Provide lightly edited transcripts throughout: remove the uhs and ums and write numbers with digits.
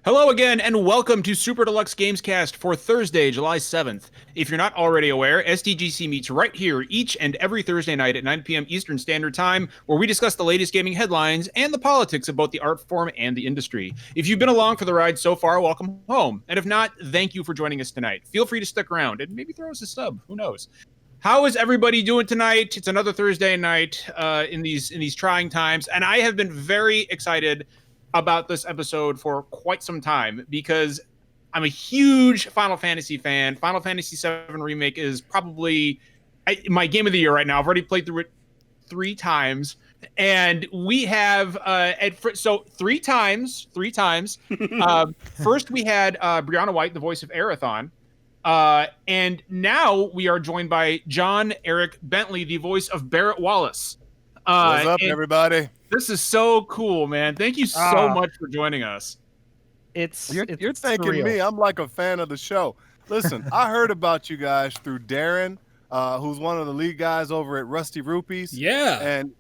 Hello again, and welcome to Super Deluxe Gamescast for Thursday, July 7th. If you're not already aware, SDGC meets right here each and every Thursday night at 9 p.m. Eastern Standard Time, where we discuss the latest gaming headlines and the politics of both the art form and the industry. If you've been along for the ride so far, welcome home. And if not, thank you for joining us tonight. Feel free to stick around and maybe throw us a sub. Who knows? How is everybody doing tonight? It's another Thursday night in these trying times, and I have been very excited about this episode for quite some time because I'm a huge Final Fantasy fan. Final Fantasy VII Remake is probably my game of the year right now. I've already played through it 3 times, and we have three times. First, we had Brianna White, the voice of Aerithon, and now we are joined by John Eric Bentley, the voice of Barret Wallace. What's up, everybody? This is so cool, man. Thank you so much for joining us. You're thanking surreal. Me. I'm like a fan of the show. Listen, I heard about you guys through Darren, who's one of the lead guys over at Rusty Rupees. Yeah. And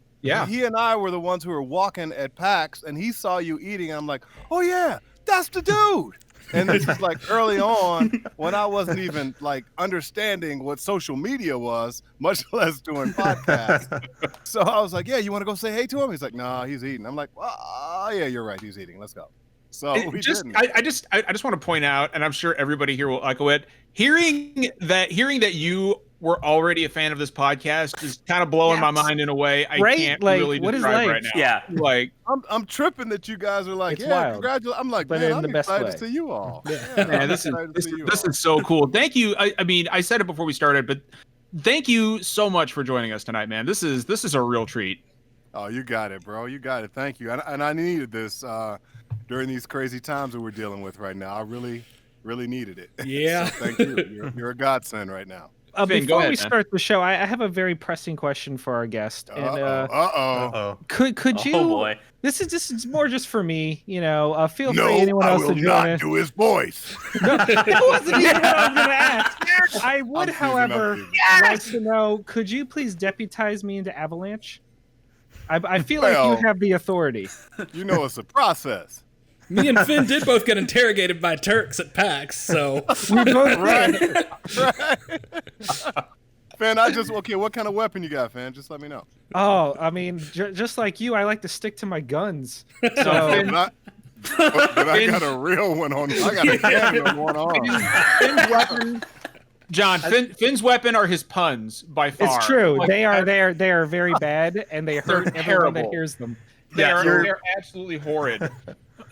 he and I were the ones who were walking at PAX, and he saw you eating, and I'm like, oh, yeah, that's the dude. And this is like early on when I wasn't even like understanding what social media was, much less doing podcasts. So I was like, yeah, you want to go say hey to him? He's like, nah, he's eating. I'm like, oh, yeah, you're right. He's eating. Let's go. So I just want to point out, and I'm sure everybody here will echo it. Hearing that you were already a fan of this podcast is kind of blowing my mind in a way I can't really describe right now. Yeah, like I'm tripping that you guys are like, congratulations. I'm like, but man, I'm excited to see you all. Man, this is so cool. Thank you. I mean, I said it before we started, but thank you so much for joining us tonight, man. This is a real treat. Oh, you got it, bro. You got it. Thank you. And I needed this during these crazy times that we're dealing with right now. I really, really needed it. Yeah. So thank you. You're a godsend right now. Before we start the show, I have a very pressing question for our guest. Could you? Oh boy. This is more just for me. You know, feel free anyone else to join. No, I will not do his voice. No, that wasn't even what I was going to ask. I would, however, like to know. Could you please deputize me into Avalanche? I feel like you have the authority. You know, it's a process. Me and Finn did both get interrogated by Turks at PAX, so we both right. Finn, what kind of weapon you got, Finn? Just let me know. Oh, I mean, just like you, I like to stick to my guns. So I got a real one on. I got a cannon on one arm. Finn's weapon, John. Finn's weapon are his puns by far. It's true. Like, they are very bad, and they hurt everyone that hears them. They're absolutely horrid.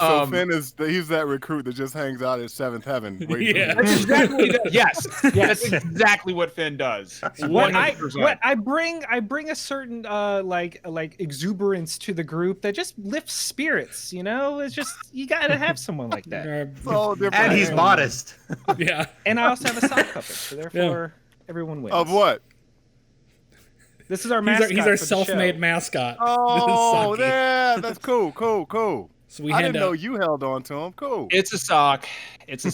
So Finn he's that recruit that just hangs out at Seventh Heaven. Yeah. That's exactly what he does. Yes. That's exactly what Finn does. I bring a certain like exuberance to the group that just lifts spirits. You know, it's just you gotta have someone like that. And he's modest. Yeah. And I also have a sock puppet, so therefore everyone wins. Of what? This is our mascot. He's our self-made mascot. Oh, yeah, that's cool. So I didn't know you held on to him. Cool. It's a sock. It's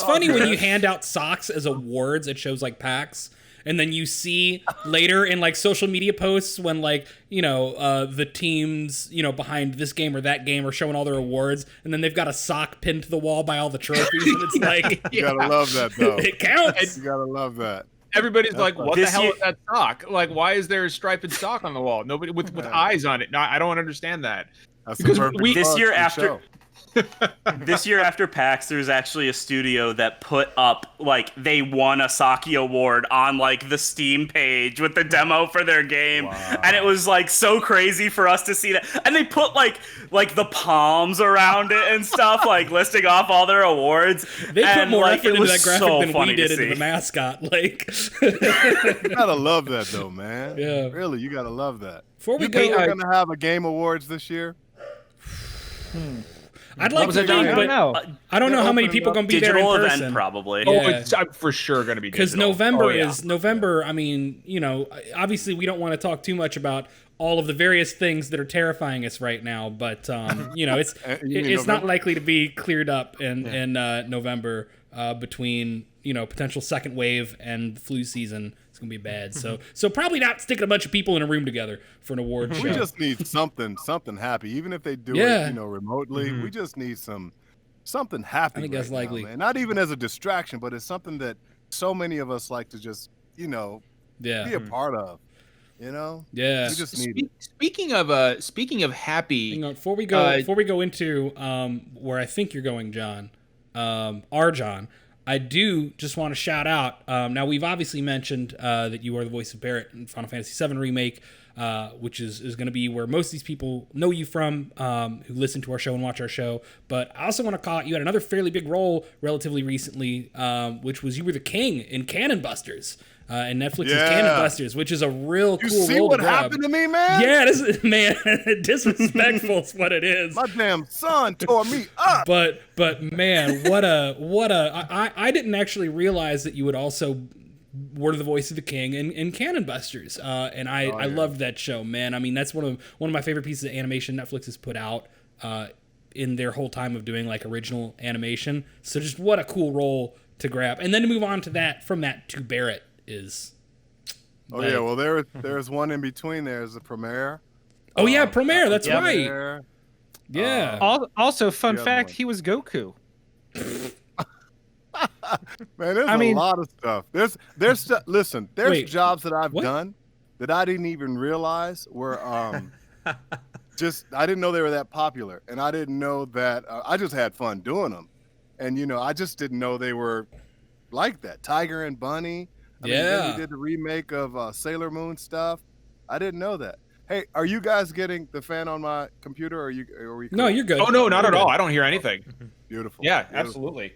funny when you hand out socks as awards at shows like PAX, and then you see later in like social media posts when like the teams behind this game or that game are showing all their awards, and then they've got a sock pinned to the wall by all the trophies, and it's like you gotta love that though. It counts. You gotta love that. Everybody's like, what the hell is that sock? Like, why is there a striped sock on the wall? Nobody with eyes on it. No, I don't understand that. Because this year after PAX, there's actually a studio that put up like they won a Saki award on like the Steam page with the demo for their game, and it was like so crazy for us to see that. And they put like the palms around it and stuff, like listing off all their awards. They put more like, effort into that graphic so than we did into the mascot. Like, you gotta love that though, man. Yeah, really, you gotta love that. Before we we're gonna have a game awards this year. I'd like to think, but I don't know how many people are going to be there in person. Event, probably. Oh, it's for sure going to be digital. Because November. I mean, obviously we don't want to talk too much about all of the various things that are terrifying us right now, but it's not likely to be cleared up in November between potential second wave and flu season. It's gonna be bad. So probably not sticking a bunch of people in a room together for an award show. We just need something happy, even if they do it remotely. We just need some something happy. I think right that's likely. now, man. Not even as a distraction, but it's something that so many of us like to just, be a part of. Yeah. We just need it. Speaking of happy, Hang on, before we go into where I think you're going, John, our John, I do just want to shout out. Now we've obviously mentioned that you are the voice of Barrett in Final Fantasy VII Remake, which is going to be where most of these people know you from, who listen to our show and watch our show. But I also want to call out, you had another fairly big role relatively recently, which was you were the king in Cannon Busters. And Netflix's Cannon Busters, which is a real cool role. You see what happened to me, man? Yeah, this is, man, disrespectful is what it is. My damn son tore me up. But man, I didn't actually realize that you would also were the voice of the king in Cannon Busters. And I loved that show, man. I mean, that's one of my favorite pieces of animation Netflix has put out in their whole time of doing like original animation. So just what a cool role to grab. And then to move on to that, from that to Barrett is. Yeah, well there's one in between. There's the Premiere. Oh yeah, Premiere. That's right. Premiere. Yeah. Also, fun fact: he was Goku. Man, there's a lot of stuff. There's listen. There's jobs that I've done that I didn't even realize were just I didn't know they were that popular, and I didn't know that I just had fun doing them, and I just didn't know they were like that. Tiger and Bunny. I mean, then we did the remake of Sailor Moon stuff. I didn't know that. Hey, are you guys getting the fan on my computer? Or are we cool? No, you're good. Oh no, not at all. I don't hear anything. Beautiful. Yeah, Beautiful. absolutely.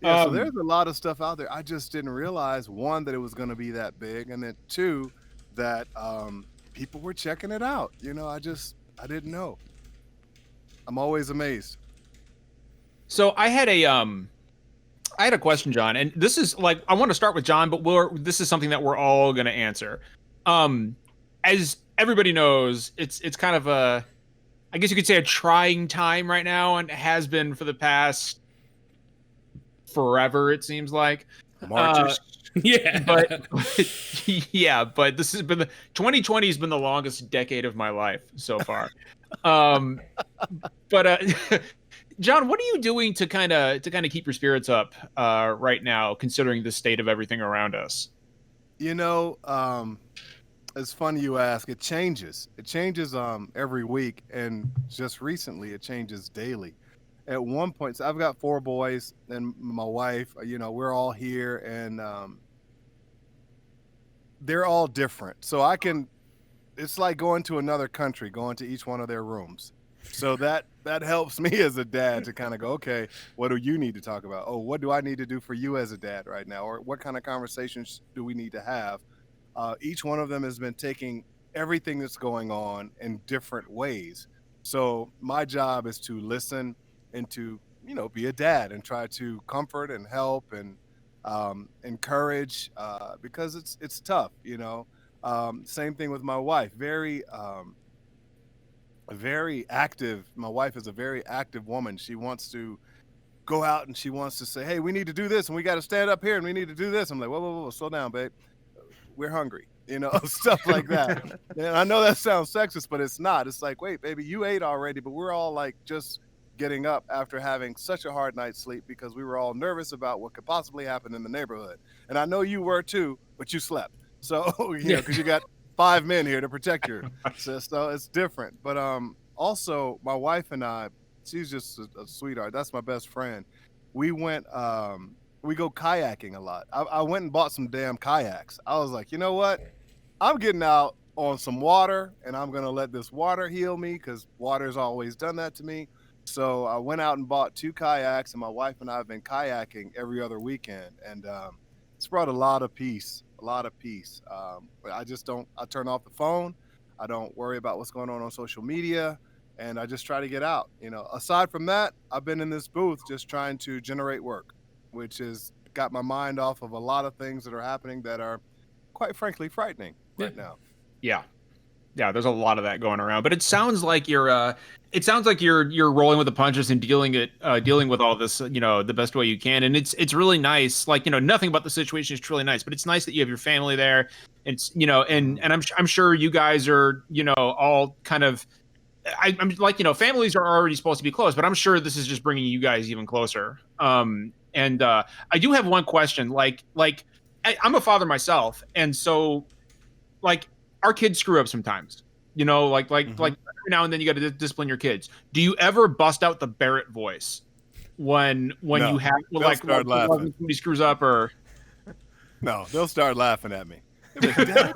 Yeah, so there's a lot of stuff out there. I just didn't realize, one, that it was going to be that big, and then two, that people were checking it out. I didn't know. I'm always amazed. So I had a question, John, and this is like, I want to start with John, but this is something that we're all going to answer. As everybody knows, it's kind of I guess you could say a trying time right now, and it has been for the past forever, it seems like. Yeah. But this has been 2020 has been the longest decade of my life so far. John, what are you doing to kind of keep your spirits up right now, considering the state of everything around us? It's funny you ask. It changes. It changes every week, and just recently, it changes daily. At one point, so I've got 4 boys and my wife. We're all here, and they're all different. So it's like going to another country, going to each one of their rooms. So that helps me as a dad to kind of go, okay, what do you need to talk about? Oh, what do I need to do for you as a dad right now? Or what kind of conversations do we need to have? Each one of them has been taking everything that's going on in different ways. So my job is to listen and to, be a dad and try to comfort and help and encourage because it's tough, Same thing with my wife. Very active. My wife is a very active woman. She wants to go out and she wants to say, hey, we need to do this and we got to stand up here and we need to do this. I'm like, whoa, slow down, babe. We're hungry, stuff like that. And I know that sounds sexist, but it's not. It's like, wait, baby, you ate already, but we're all like just getting up after having such a hard night's sleep because we were all nervous about what could possibly happen in the neighborhood. And I know you were too, but you slept. So, because you got 5 men here to protect you. So it's different. But also, my wife and I, she's just a sweetheart. That's my best friend. We went, we go kayaking a lot. I went and bought some damn kayaks. I was like, you know what? I'm getting out on some water, and I'm going to let this water heal me because water's always done that to me. So I went out and bought 2 kayaks, and my wife and I have been kayaking every other weekend. And it's brought a lot of peace. I just don't, I turn off the phone. I don't worry about what's going on social media, and I just try to get out. Aside from that, I've been in this booth just trying to generate work, which has got my mind off of a lot of things that are happening that are, quite frankly, frightening right now. Yeah, there's a lot of that going around, but it sounds like you're rolling with the punches and dealing with all this, the best way you can. And it's really nice. Like, nothing about the situation is truly nice, but it's nice that you have your family there. It's, and I'm sure you guys are, all kind of I'm like, families are already supposed to be close, but I'm sure this is just bringing you guys even closer. And I do have one question. I'm a father myself, and so like our kids screw up sometimes. Like every now and then you got to discipline your kids. Do you ever bust out the Barrett voice when you have start laughing. Somebody screws up or? No, they'll start laughing at me. Like, Dad,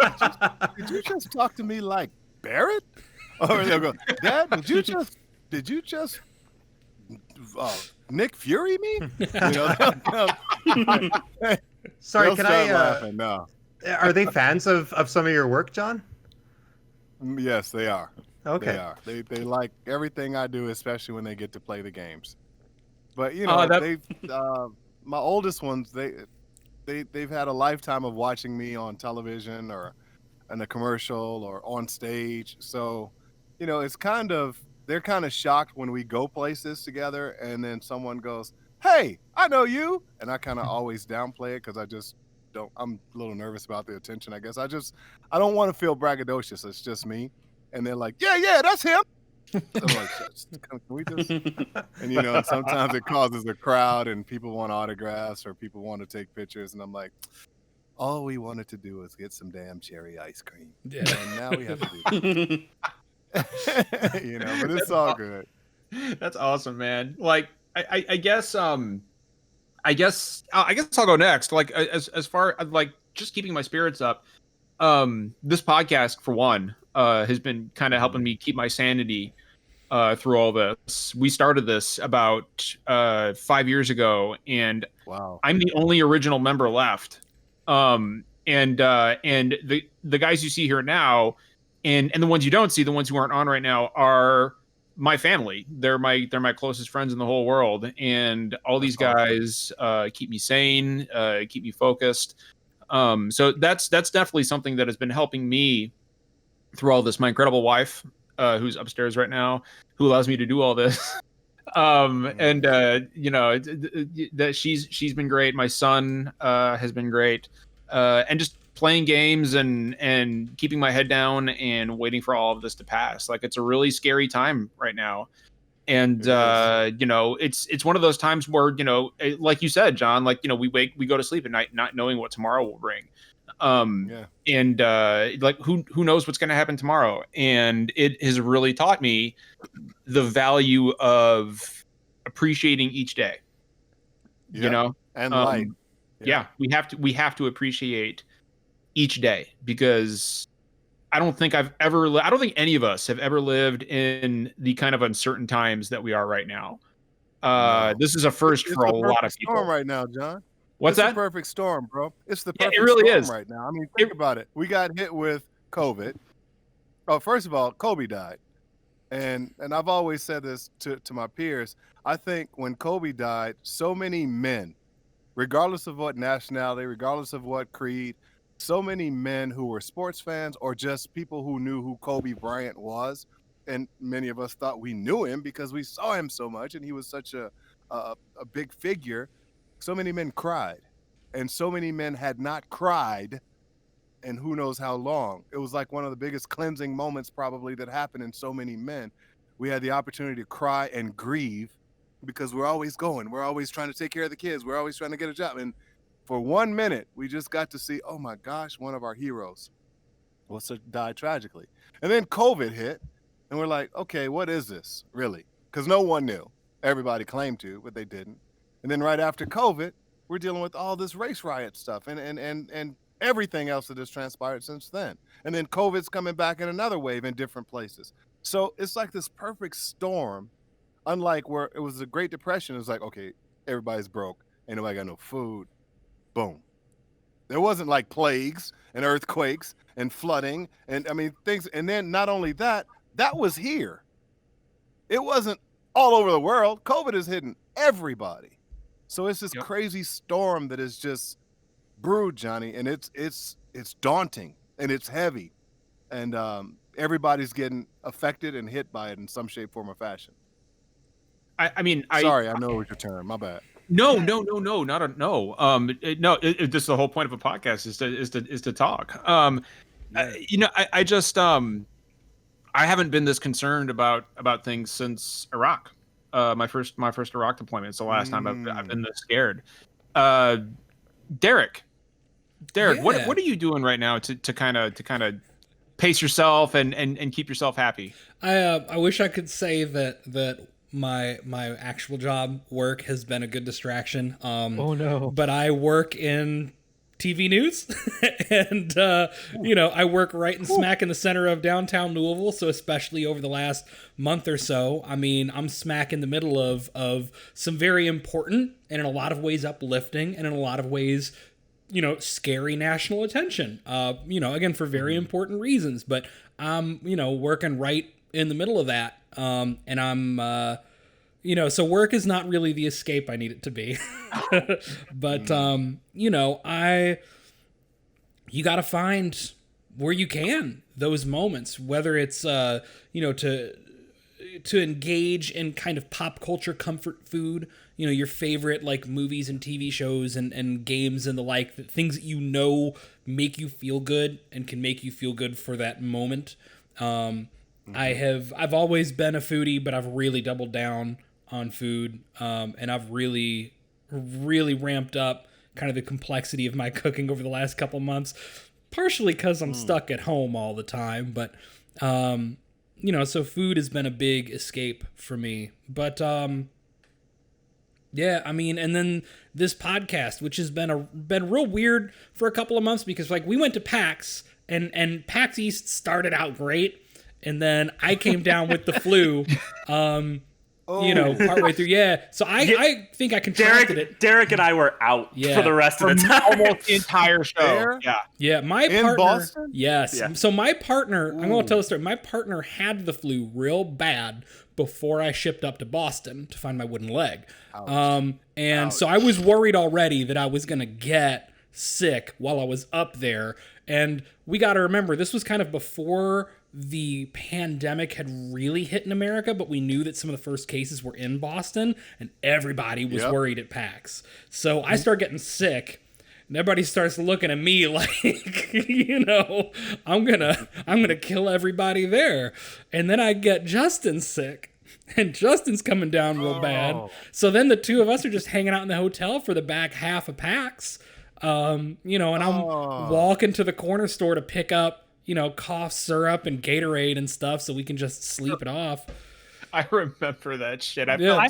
did you just talk to me like Barrett? Or they'll go, Dad, did you just Nick Fury me? Sorry, can I? Laughing, no. Are they fans of some of your work, John? Yes, they are. Okay. They are. They like everything I do, especially when they get to play the games. But my oldest ones, they've had a lifetime of watching me on television or in a commercial or on stage. So, it's they're kind of shocked when we go places together and then someone goes, "Hey, I know you." And I kind of always downplay it because I'm a little nervous about the attention, I guess. I don't want to feel braggadocious. It's just me. And they're like, yeah, that's him. So I'm like, can we just? And sometimes it causes a crowd and people want autographs or people want to take pictures. And I'm like, all we wanted to do was get some damn cherry ice cream. Yeah. And now we have to do that. But it's all good. That's awesome, man. Like, I guess I'll go next. Like, as far as like just keeping my spirits up, this podcast for one has been kind of helping me keep my sanity through all this. We started this about 5 years ago, and wow, I'm the only original member left. And the guys you see here now, and the ones you don't see, the ones who aren't on right now, are my family. They're my closest friends in the whole world, and all these guys keep me sane, keep me focused. So that's definitely something that has been helping me through all this. My incredible wife, who's upstairs right now, who allows me to do all this. That she's been great. My son has been great, and just playing games and keeping my head down and waiting for all of this to pass. Like, it's a really scary time right now. And it's one of those times where, like you said, John, like, we go to sleep at night not knowing what tomorrow will bring. And like who knows what's going to happen tomorrow. And it has really taught me the value of appreciating each day. And life. Yeah, we have to appreciate each day, because I don't think any of us have ever lived in the kind of uncertain times that we are right now. This is a first for a lot of people. Storm right now, John. What's that? It's the perfect storm, bro. It's the perfect it really storm is right now. I mean, think about it. We got hit with COVID. Oh, first of all, Kobe died. And I've always said this to my peers. I think when Kobe died, so many men, regardless of what nationality, regardless of what creed, so many men who were sports fans or just people who knew who Kobe Bryant was, and many of us thought we knew him because we saw him so much and he was such a big figure. So many men cried, and so many men had not cried and who knows how long. It was like one of the biggest cleansing moments probably that happened in so many men. We had the opportunity to cry and grieve because we're always going. We're always trying to take care of the kids. We're always trying to get a job. And for 1 minute, we just got to see, oh my gosh, one of our heroes died tragically. And then COVID hit, and we're like, okay, what is this really? Because no one knew. Everybody claimed to, but they didn't. And then right after COVID, we're dealing with all this race riot stuff and everything else that has transpired since then. And then COVID's coming back in another wave in different places. So it's like this perfect storm, unlike where it was the Great Depression. It was like, okay, everybody's broke. Ain't nobody got no food. Boom. There wasn't like plagues and earthquakes and flooding and things. And then not only that was here. It wasn't all over the world. COVID is hitting everybody. So it's this crazy storm that is just brewed, Johnny, and it's daunting and it's heavy. And everybody's getting affected and hit by it in some shape, form, or fashion. Sorry, I know it was your turn. My bad. No, this is the whole point of a podcast is to talk. I haven't been this concerned about things since Iraq. My first Iraq deployment. It's the last time I've been this scared. Derek, what are you doing right now to kind of pace yourself and keep yourself happy? I wish I could say that my actual job work has been a good distraction. Oh no! But I work in TV news, and I work right in smack in the center of downtown Louisville. So especially over the last month or so, I mean, I'm smack in the middle of some very important and in a lot of ways uplifting and in a lot of ways, scary national attention. Again, for very important reasons, but I'm working right in the middle of that. And I'm so work is not really the escape I need it to be. But, you got to find where you can those moments, whether it's, to engage in kind of pop culture comfort food, your favorite like movies and TV shows and games and the like, things that make you feel good and can make you feel good for that moment. I've always been a foodie, but I've really doubled down on food, and I've really, really ramped up kind of the complexity of my cooking over the last couple months, partially because I'm stuck at home all the time, but so food has been a big escape for me. But and then this podcast, which has been real weird for a couple of months, because like we went to PAX and PAX East started out great, and then I came down with the flu. Partway through. Yeah. So I think I contracted it. Derek and I were out for the rest of the time. Almost the entire show. There? Yeah. Yeah. My In partner. Boston? Yes. Yeah. So my partner, I'm going to tell the story. My partner had the flu real bad before I shipped up to Boston to find my wooden leg. So I was worried already that I was going to get sick while I was up there. And we got to remember, this was kind of before the pandemic had really hit in America, but we knew that some of the first cases were in Boston, and everybody was worried at PAX. So I start getting sick, and everybody starts looking at me like, I'm gonna kill everybody there. And then I get Justin sick, and Justin's coming down real bad. So then the two of us are just hanging out in the hotel for the back half of PAX, and I'm walking to the corner store to pick up cough syrup and Gatorade and stuff so we can just sleep it off. I remember that shit. I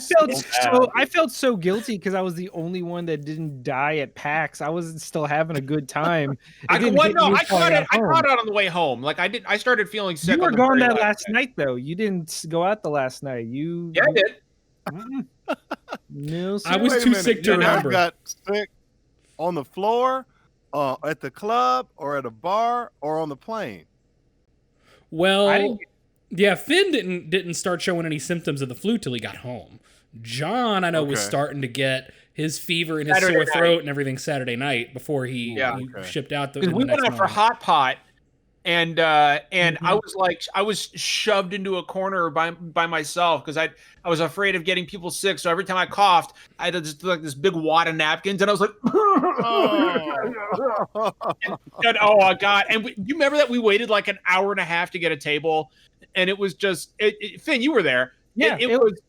felt so guilty because I was the only one that didn't die at PAX. I was still having a good time. I caught it on the way home. Like I started feeling sick. You were gone that last night though. You didn't go out the last night. Yeah, I did. No, sir. I was too sick to remember. I got sick on the floor, at the club, or at a bar, or on the plane. Well, yeah, Finn didn't start showing any symptoms of the flu till he got home. John, I know, was starting to get his fever and his sore throat and everything Saturday night before he shipped out. We went out for hot pot, and I was shoved into a corner by myself because I was afraid of getting people sick. So every time I coughed, I had just like this big wad of napkins, and I was like, oh God! And you remember that we waited like an hour and a half to get a table, and it was just Finn, you were there. Yeah, it was.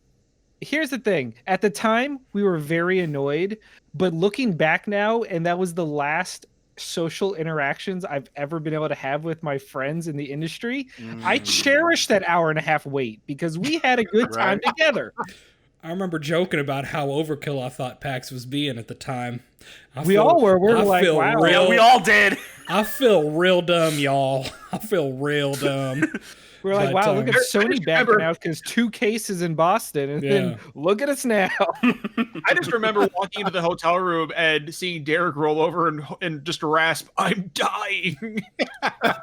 Here's the thing. At the time, we were very annoyed, but looking back now, and that was the last social interactions I've ever been able to have with my friends in the industry. I cherish that hour and a half wait because we had a good time together. I remember joking about how overkill I thought PAX was being at the time. We all were. We're like, wow. Yeah, we all did. I feel real dumb, y'all. I feel real dumb. We're like, wow, look at Sony backing out because 2 cases in Boston, and then look at us now. I just remember walking into the hotel room and seeing Derek roll over and just rasp, "I'm dying." I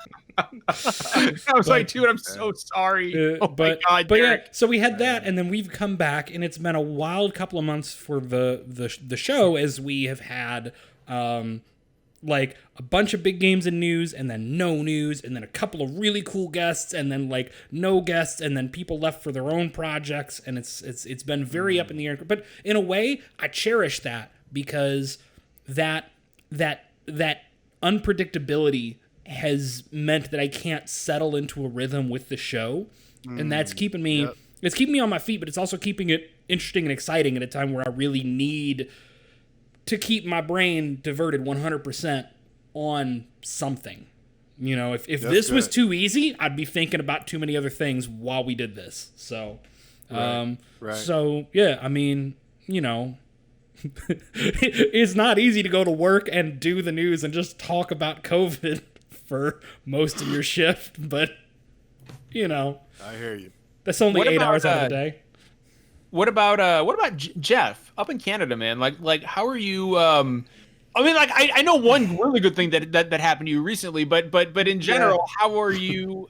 was like, dude, I'm so sorry. My God, Derek. Yeah, so we had that, and then we've come back, and it's been a wild couple of months for the show, as we have had like a bunch of big games and news, and then no news, and then a couple of really cool guests, and then like no guests, and then people left for their own projects, and it's been very up in the air. But in a way, I cherish that because that unpredictability has meant that I can't settle into a rhythm with the show. And that's keeping me, it's keeping me on my feet, but it's also keeping it interesting and exciting at a time where I really need to keep my brain diverted 100% on something. You know, if this was too easy, I'd be thinking about too many other things while we did this. So, so yeah, I mean, you know, it's not easy to go to work and do the news and just talk about COVID for most of your shift, but you know, I hear you. That's only 8 hours out of the day. What about Jeff up in Canada, man? Like how are you? I mean, like I know one really good thing that happened to you recently, but in general, how are you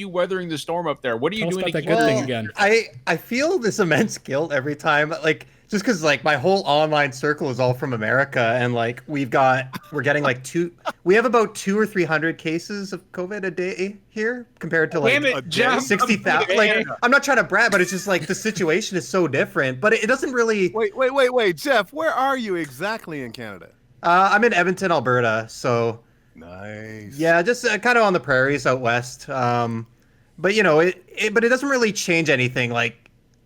weathering the storm up there? What are you doing to that keep good thing things- again? I feel this immense guilt every time, like just because like my whole online circle is all from America, and like we're getting like we have about 200 or 300 cases of COVID a day here compared to like Damn it, Jeff. 60,000. Like I'm not trying to brag, but it's just like the situation is so different. But it doesn't really. Wait, Jeff, where are you exactly in Canada? I'm in Edmonton, Alberta, so. Nice. Yeah, just kind of on the prairies out west. But you know, but it doesn't really change anything. Like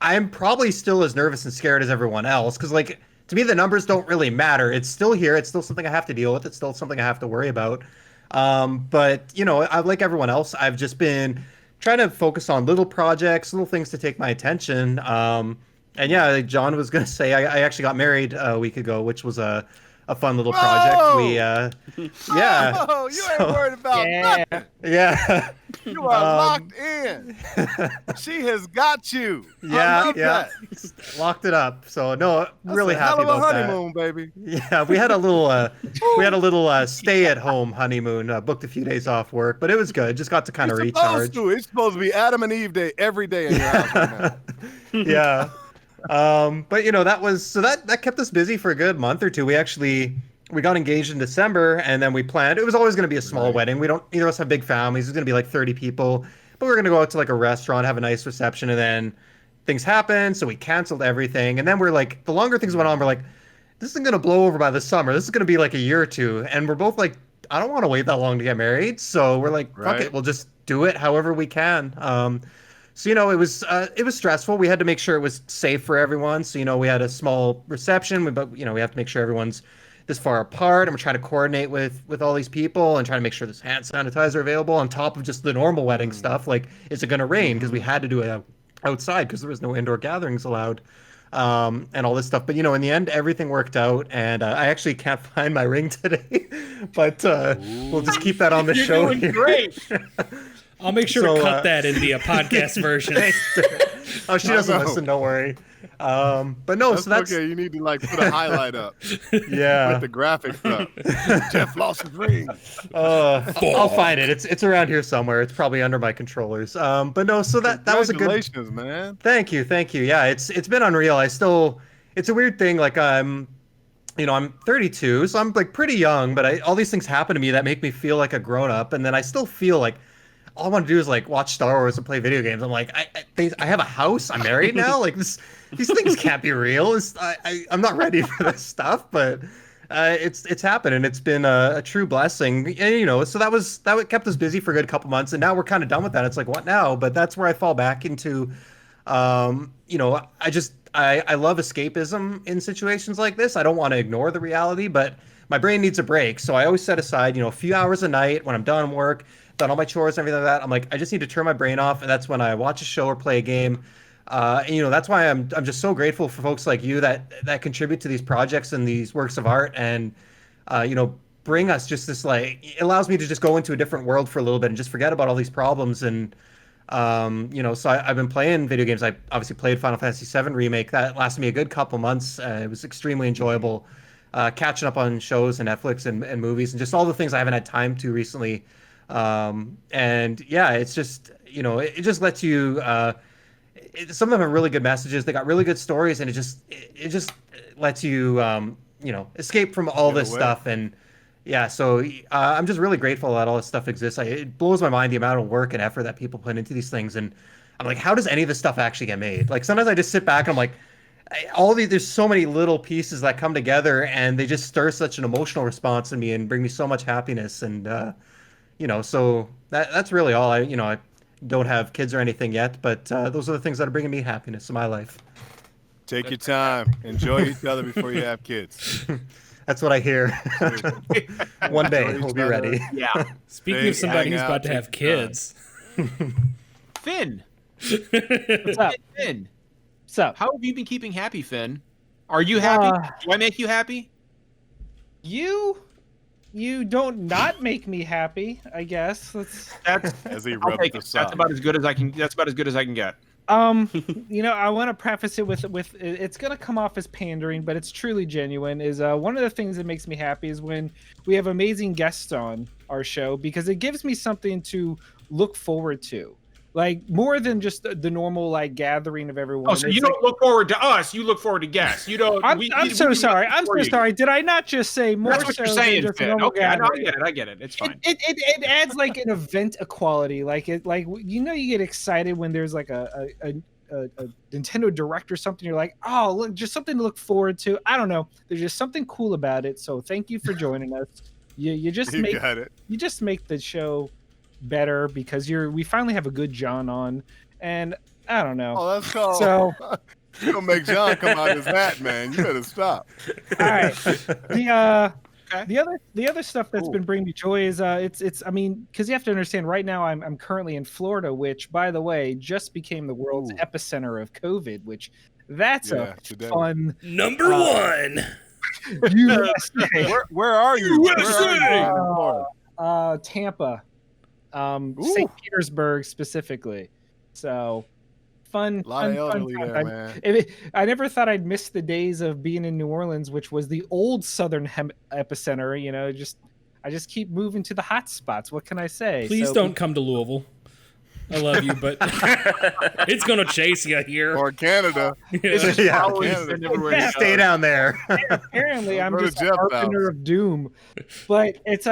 I'm probably still as nervous and scared as everyone else because, like, to me, the numbers don't really matter. It's still here. It's still something I have to deal with. It's still something I have to worry about. But you know, like everyone else, I've just been trying to focus on little projects, little things to take my attention. And yeah, like John was gonna say, I actually got married a week ago, which was a fun little project. Oh, you ain't worried about nothing. Yeah. You are locked in. She has got you. Yeah. Locked it up. So no, really happy about that. Honeymoon, baby. Yeah, we had a little stay at home honeymoon. Booked a few days off work, but it was good. Just got to kind of recharge. It's supposed to be Adam and Eve day every day in your house right now. Yeah. But you know, that kept us busy for a good month or two. We got engaged in December, and then we planned. It was always going to be a small wedding. Neither of us have big families. It was going to be like 30 people, but we were going to go out to like a restaurant, have a nice reception, and then things happened, so we canceled everything. And then we're like, the longer things went on, we're like, this isn't going to blow over by the summer. This is going to be like a year or two. And we're both like, I don't want to wait that long to get married. So we're like, fuck it, we'll just do it however we can. So, you know, it was stressful. We had to make sure it was safe for everyone. So, you know, we had a small reception, but, you know, we have to make sure everyone's this far apart, and we're trying to coordinate with all these people and trying to make sure there's hand sanitizer available on top of just the normal wedding stuff. Like, is it going to rain? Because we had to do it outside because there was no indoor gatherings allowed, and all this stuff. But, you know, in the end, everything worked out, and I actually can't find my ring today, but we'll just keep that on the show. Doing great. I'll make sure to cut that in the podcast version. Oh, she doesn't listen. Don't worry. But no, so that's okay. You need to like put a highlight up. Yeah, with the graphics up. Jeff lost his ring. I'll find it. It's around here somewhere. It's probably under my controllers. But no, so that was a good. Congratulations, man. Thank you. Yeah, it's been unreal. It's a weird thing. Like I'm 32, so I'm like pretty young, but all these things happen to me that make me feel like a grown up, and then I still feel like all I want to do is like watch Star Wars and play video games. I'm like, I have a house. I'm married now. Like these things can't be real. I'm not ready for this stuff, but it's happened, and it's been a true blessing. And, you know, so that kept us busy for a good couple months, and now we're kind of done with that. It's like, what now? But that's where I fall back into, you know, I love escapism in situations like this. I don't want to ignore the reality, but my brain needs a break. So I always set aside, you know, a few hours a night when I'm done work, done all my chores and everything like that. I'm like, I just need to turn my brain off, and that's when I watch a show or play a game. And you know, that's why I'm just so grateful for folks like you that contribute to these projects and these works of art, and you know, bring us just this, like, it allows me to just go into a different world for a little bit and just forget about all these problems. And you know, so I've been playing video games. I obviously played Final Fantasy VII Remake. That lasted me a good couple months. It was extremely enjoyable. Catching up on shows and Netflix and movies and just all the things I haven't had time to recently. And yeah, it's just, you know, it just lets you, some of them have really good messages. They got really good stories, and it just lets you, you know, escape from all this stuff. And yeah, so I'm just really grateful that all this stuff exists. It blows my mind the amount of work and effort that people put into these things. And I'm like, how does any of this stuff actually get made? Like, sometimes I just sit back and I'm like, there's so many little pieces that come together, and they just stir such an emotional response in me and bring me so much happiness. And So that's really all. I don't have kids or anything yet, but those are the things that are bringing me happiness in my life. Take your time. Enjoy each other before you have kids. That's what I hear. One day we'll be ready. Yeah. Speaking of somebody who's about to have kids. Finn. What's up? Finn. What's up? How have you been keeping happy, Finn? Are you happy? Do I make you happy? You don't not make me happy, I guess. That's As he I'll rubbed take the it. That's sock. about as good as I can. That's about as good as I can get. I want to preface it with it's gonna come off as pandering, but it's truly genuine. Is one of the things that makes me happy is when we have amazing guests on our show, because it gives me something to look forward to, like more than just the normal like gathering of everyone. Oh, so you don't look forward to us. You look forward to guests. You don't. I'm so sorry. I'm so sorry. Did I not just say more? That's what so you're saying, than just a Finn. normal Okay, I gathering? get it. I get it. It's fine. It adds like an event equality. Like you get excited when there's like a Nintendo Direct or something. You're like, oh, look, just something to look forward to. I don't know. There's just something cool about it. So thank you for joining us. You just make the show better because we finally have a good John on, and I don't know. Oh, that's cool. So you gonna make John come out his hat, man. You better stop. all right. The other stuff that's been bringing me joy is I mean, because you have to understand right now I'm currently in Florida, which by the way just became the world's epicenter of COVID, which that's today. fun Number one. USA. Where are you? Tampa, St. Petersburg specifically. So fun. A lot of elderly fun. there, man. I never thought I'd miss the days of being in New Orleans, which was the old Southern epicenter. I just keep moving to the hot spots. What can I say? Please don't come to Louisville. I love you, but it's gonna chase you here. Or Canada. Yeah. Stay down there. Apparently, I'm Go to just a Jeff's harbinger house. of doom. But it's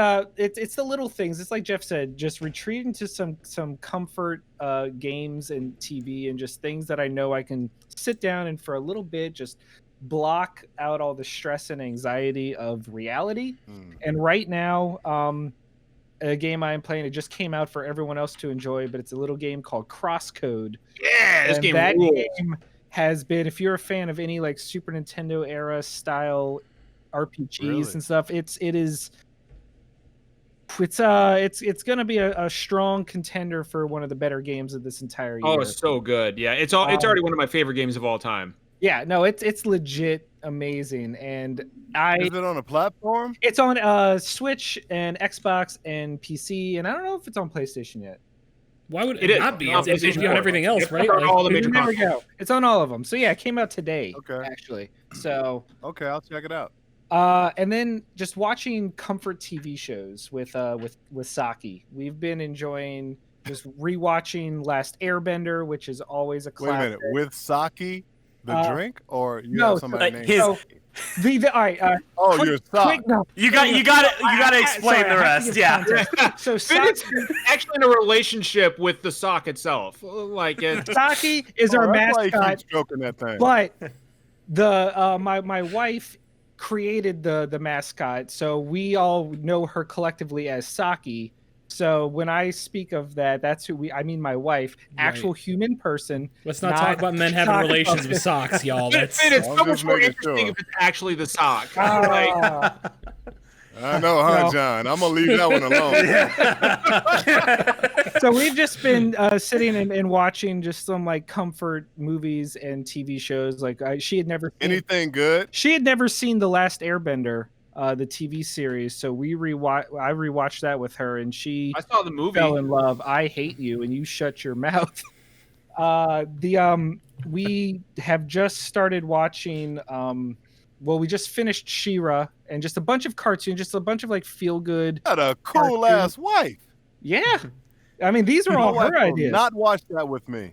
the little things. It's like Jeff said, just retreating to some comfort games and TV and just things that I know I can sit down and for a little bit just block out all the stress and anxiety of reality. And right now, a game I'm playing, it just came out for everyone else to enjoy, but it's a little game called Crosscode. Yeah, this game that rules. game has been, if you're a fan of any like Super Nintendo era style RPGs and stuff, it's gonna be a strong contender for one of the better games of this entire year. Oh, it's so good. Yeah, it's already one of my favorite games of all time. Yeah, no, it's legit amazing, and Is it on a platform? it's on Switch and Xbox and PC, and I don't know if it's on PlayStation yet. Why would It it is. not be? No, It's PlayStation on 4. everything else, It's right? on all the major There we consoles. go. It's on all of them. So yeah, it came out today. Okay. Actually. So Okay, I'll check it out. and then just watching comfort TV shows with Saki. We've been enjoying just rewatching Last Airbender, which is always a Wait a classic. minute. With sake, the drink, or you no, have somebody named? So, all right. Oh, you're quick, Sock. no, You got to explain sorry, the I have to rest. give Yeah. context. So Finn is actually in a relationship with the sock itself. Like Saki is our That's why he mascot. keeps stroking that thing. But the my wife created the mascot, so we all know her collectively as Saki. So when I speak of that, that's who I mean my wife, actual human person. Let's not talk about men having relations with socks, y'all. That's Finn, it's I'm so just much more making interesting sure. if it's actually the sock. Ah. I know, huh, No. John? I'm gonna leave that one alone. So we've just been sitting and watching just some like comfort movies and TV shows. Like she had never seen, Anything good? she had never seen The Last Airbender, the TV series. So I rewatched that with her, and she I saw the movie. fell in love. I hate you, and you shut your mouth. We have just started watching. We just finished She-Ra and just a bunch of cartoons, just a bunch of like feel good. Got a cool ass wife. Yeah, I mean these were My all wife her will ideas. Not watch that with me.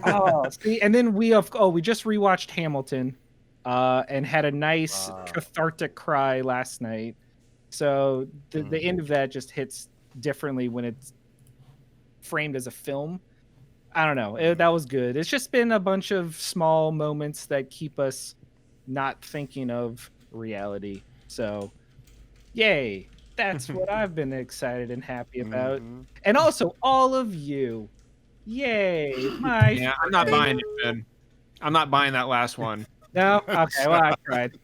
Oh, see, and then we just rewatched Hamilton, and had a nice cathartic cry last night. So the end of that just hits differently when it's framed as a film. I don't know. That was good. It's just been a bunch of small moments that keep us not thinking of reality. So, yay. That's what I've been excited and happy about. Mhm. And also all of you. Yay. My Yeah, I'm not buying it, man. I'm not buying that last one. No? Okay, well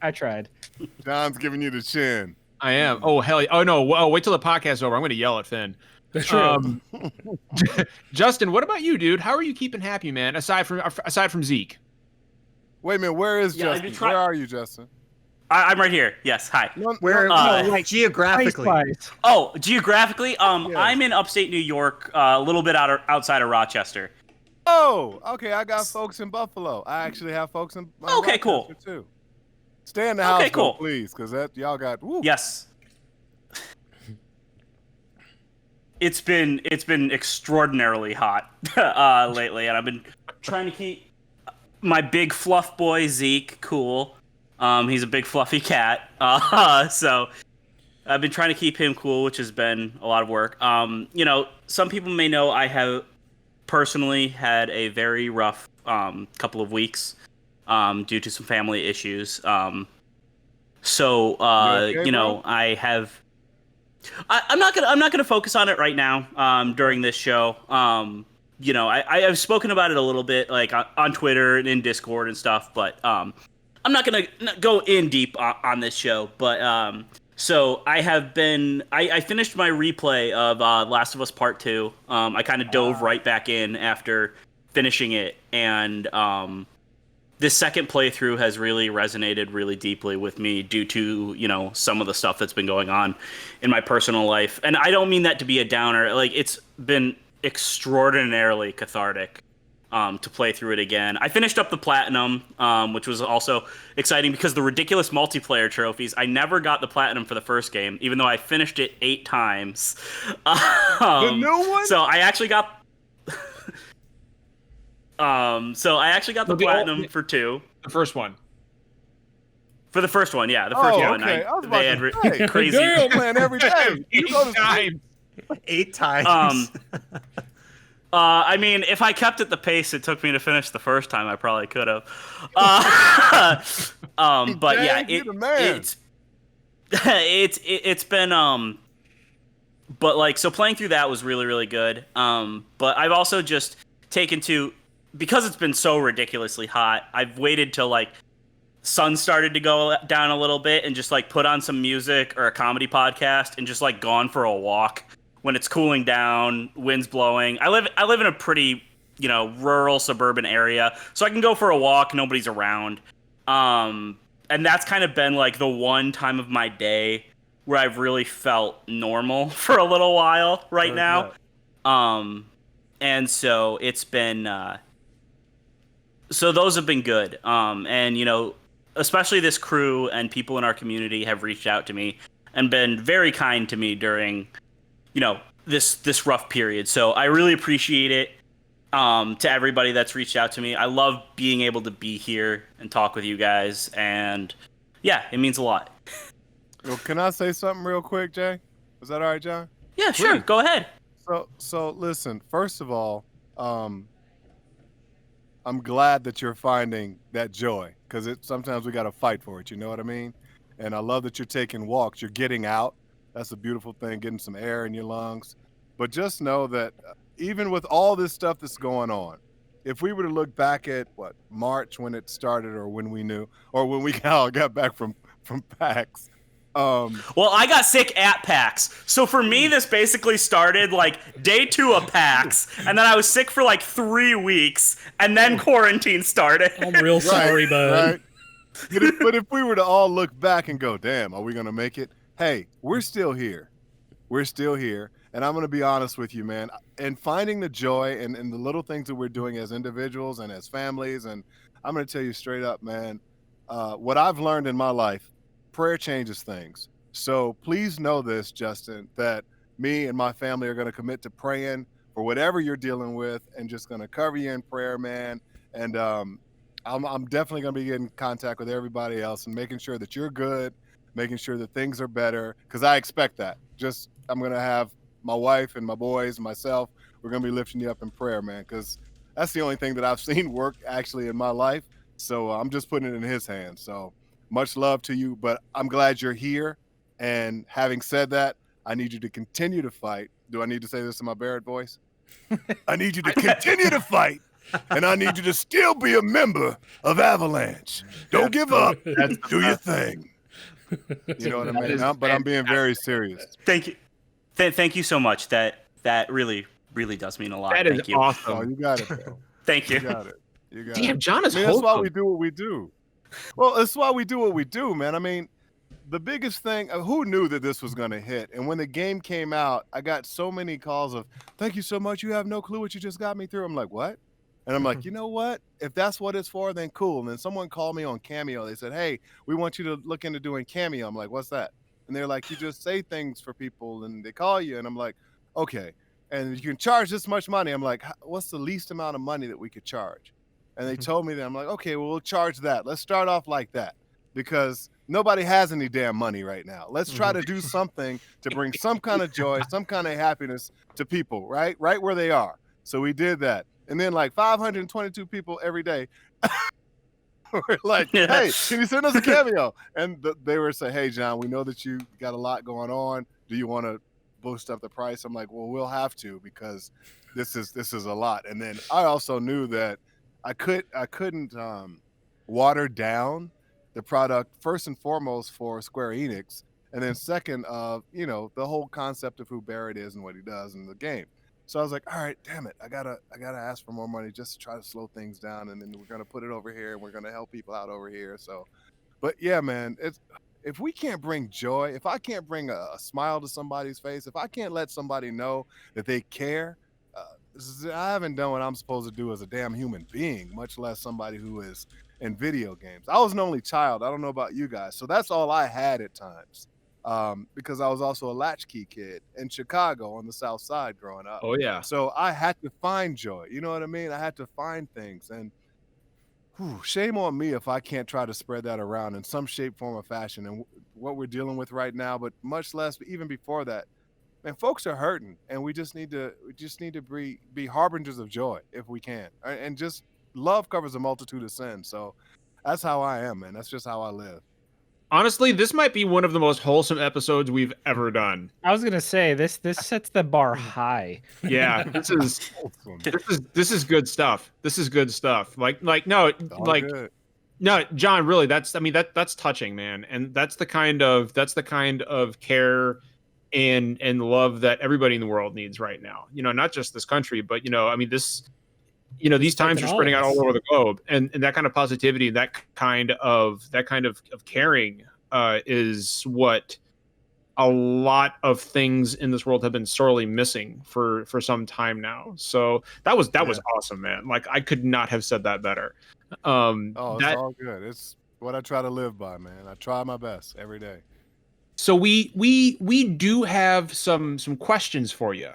I tried. John's giving you the chin. I am. Oh hell! Oh no! Oh, wait till the podcast is over. I'm going to yell at Finn. That's true. Justin, what about you, dude? How are you keeping happy, man? Aside from Zeke. Wait a minute, where is Yeah, I've Justin? been try- Where are you, Justin? I'm right here. Yes, hi. Where like geographically? Spice. Oh, geographically, I'm in upstate New York, a little bit outside of Rochester. Oh, okay. I got folks in Buffalo. I actually have folks in Okay, cool. Rochester, too. Stay in the house, Okay, cool. though, please, because y'all got. Woo. Yes. It's been extraordinarily hot lately, and I've been trying to keep my big fluff boy Zeke cool. He's a big fluffy cat, so I've been trying to keep him cool, which has been a lot of work. Some people may know I have personally had a very rough couple of weeks due to some family issues. So okay, bro? I have. I'm not gonna focus on it right now during this show. I've spoken about it a little bit, like on Twitter and in Discord and stuff, but I'm not gonna go in deep on this show. But so I have been. I finished my replay of Last of Us Part 2. I kind of dove right back in after finishing it, and this second playthrough has really resonated really deeply with me due to, some of the stuff that's been going on in my personal life. And I don't mean that to be a downer. Like, it's been extraordinarily cathartic to play through it again. I finished up the platinum, which was also exciting because the ridiculous multiplayer trophies, I never got the platinum for the first game, even though I finished it 8 times. The new one? So I actually got... the platinum for 2. The first one. For the first one, yeah, the first one. Okay. I was about they had to say, crazy. You're playing every day. You go to Time. 8 times. I mean, if I kept at the pace it took me to finish the first time, I probably could have. But yeah, Dang, you're the man. it's been but like, so playing through that was really, really good. But I've also just taken to, because it's been so ridiculously hot, I've waited till like sun started to go down a little bit and just like put on some music or a comedy podcast and just like gone for a walk when it's cooling down, wind's blowing. I live in a pretty, rural suburban area, so I can go for a walk, nobody's around. And that's kind of been like the one time of my day where I've really felt normal for a little while right now. And so it's been so those have been good. And especially this crew and people in our community have reached out to me and been very kind to me during this rough period. So I really appreciate it. To everybody that's reached out to me. I love being able to be here and talk with you guys, and yeah, it means a lot. Well, can I say something real quick, Jay? Is that all right, John? Yeah, sure. Go ahead. So listen, first of all, I'm glad that you're finding that joy, because sometimes we got to fight for it, you know what I mean? And I love that you're taking walks, you're getting out. That's a beautiful thing, getting some air in your lungs. But just know that even with all this stuff that's going on, if we were to look back at March when it started, or when we knew, or when we all got back from PAX. Well, I got sick at PAX. So for me, this basically started like day 2 of PAX, and then I was sick for like 3 weeks, and then quarantine started. I'm real sorry, bud. Right? But if we were to all look back and go, damn, are we going to make it? Hey, we're still here. We're still here. And I'm going to be honest with you, man. And finding the joy in the little things that we're doing as individuals and as families. And I'm going to tell you straight up, man, what I've learned in my life, prayer changes things. So please know this, Justin, that me and my family are going to commit to praying for whatever you're dealing with, and just going to cover you in prayer, man. And I'm definitely going to be getting in contact with everybody else and making sure that you're good, making sure that things are better, because I expect that. I'm going to have my wife and my boys and myself, we're going to be lifting you up in prayer, man, because that's the only thing that I've seen work actually in my life. So I'm just putting it in his hands. So much love to you, but I'm glad you're here. And having said that, I need you to continue to fight. Do I need to say this in my Barrett voice? I need you to continue to fight, and I need you to still be a member of Avalanche. Don't give up. Do your thing. You know what I mean? But I'm being very serious. Thank you. Thank you so much. That really does mean a lot. That is Thank you. awesome. Oh, you got it, bro. Thank you. You got it. You got Damn, it. John is That's why wholesome. we do what we do. Well, that's why we do what we do, man. I mean, the biggest thing, who knew that this was going to hit? And when the game came out, I got so many calls of, thank you so much. You have no clue what you just got me through. I'm like, what? And I'm like, you know what? If that's what it's for, then cool. And then someone called me on Cameo. They said, hey, we want you to look into doing Cameo. I'm like, what's that? And they're like, you just say things for people and they call you. And I'm like, okay. And you can charge this much money. I'm like, what's the least amount of money that we could charge? And they told me that. I'm like, okay, well, we'll charge that. Let's start off like that because nobody has any damn money right now. Let's try to do something to bring some kind of joy, some kind of happiness to people, right where they are. So we did that. And then like 522 people every day were like, hey, can you send us a Cameo? And they were saying, hey, John, we know that you got a lot going on. Do you want to boost up the price? I'm like, well, we'll have to because this is a lot. And then I also knew that I couldn't water down the product first and foremost for Square Enix, and then second the whole concept of who Barrett is and what he does in the game. So I was like, all right, damn it, I gotta ask for more money just to try to slow things down, and then we're gonna put it over here and we're gonna help people out over here. So, but yeah, man, if we can't bring joy, if I can't bring a smile to somebody's face, if I can't let somebody know that they care. I haven't done what I'm supposed to do as a damn human being, much less somebody who is in video games. I was an only child. I don't know about you guys. So that's all I had at times because I was also a latchkey kid in Chicago on the South Side growing up. Oh, yeah. So I had to find joy. You know what I mean? I had to find things. And shame on me if I can't try to spread that around in some shape, form, or fashion. And what we're dealing with right now, but much less even before that. And folks are hurting, and we just need to be harbingers of joy if we can, and just love covers a multitude of sins. So that's how I am, man. That's just how I live. Honestly, this might be one of the most wholesome episodes we've ever done. I was gonna say this sets the bar high. Yeah, this is good stuff. This is good stuff. No, John, really, that's touching, man, and that's the kind of care and love that everybody in the world needs right now. Not just this country, but these times are spreading out all over the globe, and that kind of positivity, that kind of caring is what a lot of things in this world have been sorely missing for some time now. So that was awesome, man. Like, I could not have said that better. It's all good. It's what I try to live by, man. I try my best every day. So we do have some questions for you.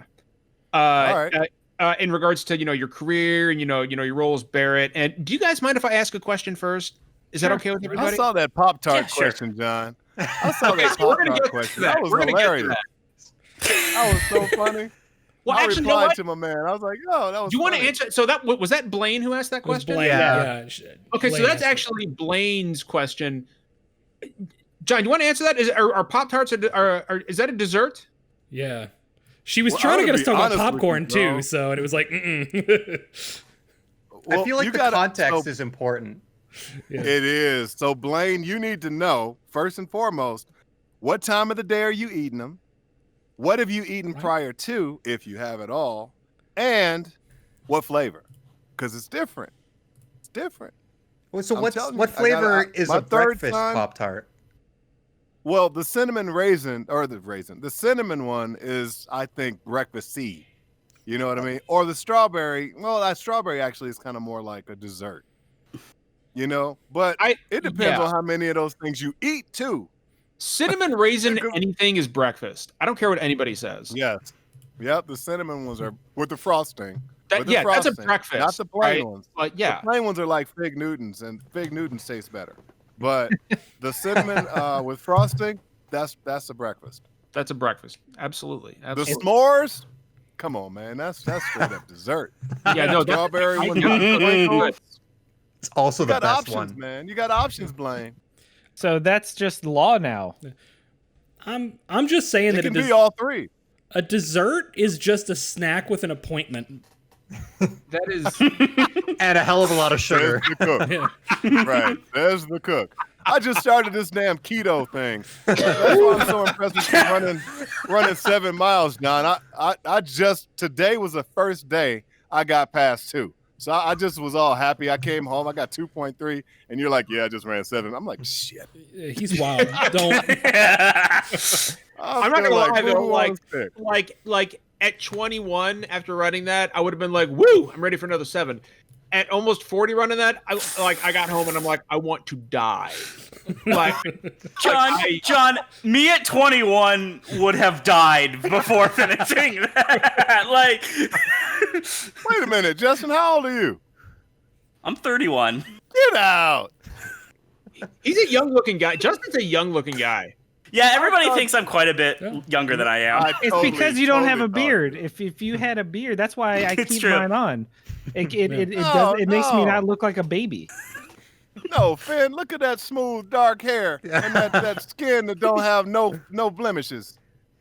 All right. In regards to your career and your role as Barrett. And do you guys mind if I ask a question first? Is that okay with everybody? I saw that Pop-Tart question, John. I saw that Pop-Tart question. That was hilarious. That was so funny. Well, I actually, replied to my man. I was like, "Oh, that was." Do you want to answer? So was that Blaine who asked that question? Blaine, yeah. Okay, Blaine so that's actually Blaine's question. John, do you want to answer that? Are Pop-Tarts is that a dessert? Yeah. She was trying to get us to talk about popcorn too, so it was like, Well, I feel like the context is important. Yeah. It is. So, Blaine, you need to know, first and foremost, what time of the day are you eating them? What have you eaten prior to, if you have at all? And what flavor? Because it's different. It's different. Well, so what flavor is a breakfast Pop-Tart? Well, the cinnamon the cinnamon one is, I think, breakfast seed. You know what I mean? Or the strawberry. Well, that strawberry actually is kind of more like a dessert. But it depends on how many of those things you eat too. Cinnamon raisin anything is breakfast. I don't care what anybody says. Yes. Yep. The cinnamon ones are with the frosting. That's a breakfast. Not the plain ones. Yeah. The plain ones are like Fig Newtons, and Fig Newtons taste better. But the cinnamon with frosting, that's a breakfast. That's a breakfast. Absolutely. The s'mores, come on, man. That's straight up dessert. Yeah, no, strawberry one. It's also the best options, one. Man. You got options, Blaine. So that's just law now. I'm just saying It that can be all three. a dessert is just a snack with an appointment. That is. And a hell of a lot of sugar. There's the cook. Right. There's the cook. I just started this damn keto thing. That's why I'm so impressed with you running 7 miles, John. I just, today was the first day I got past 2. So I just was all happy. I came home, I got 2.3, and you're like, yeah, I just ran 7. I'm like, shit. He's wild. Don't. I'm not gonna lie though. Like at 21, after running that, I would have been like, woo, I'm ready for another 7. At almost 40 running that, I got home and I'm like, I want to die. Like, John, me at 21 would have died before finishing that. Like, wait a minute, Justin, how old are you? I'm 31. Get out. He's a young-looking guy. Justin's a young-looking guy. Yeah, everybody thinks I'm quite a bit younger than I am. It's because you don't have a beard. If you had a beard, that's why I keep mine on. It makes me not look like a baby. No, Finn, look at that smooth dark hair and that skin that don't have no blemishes.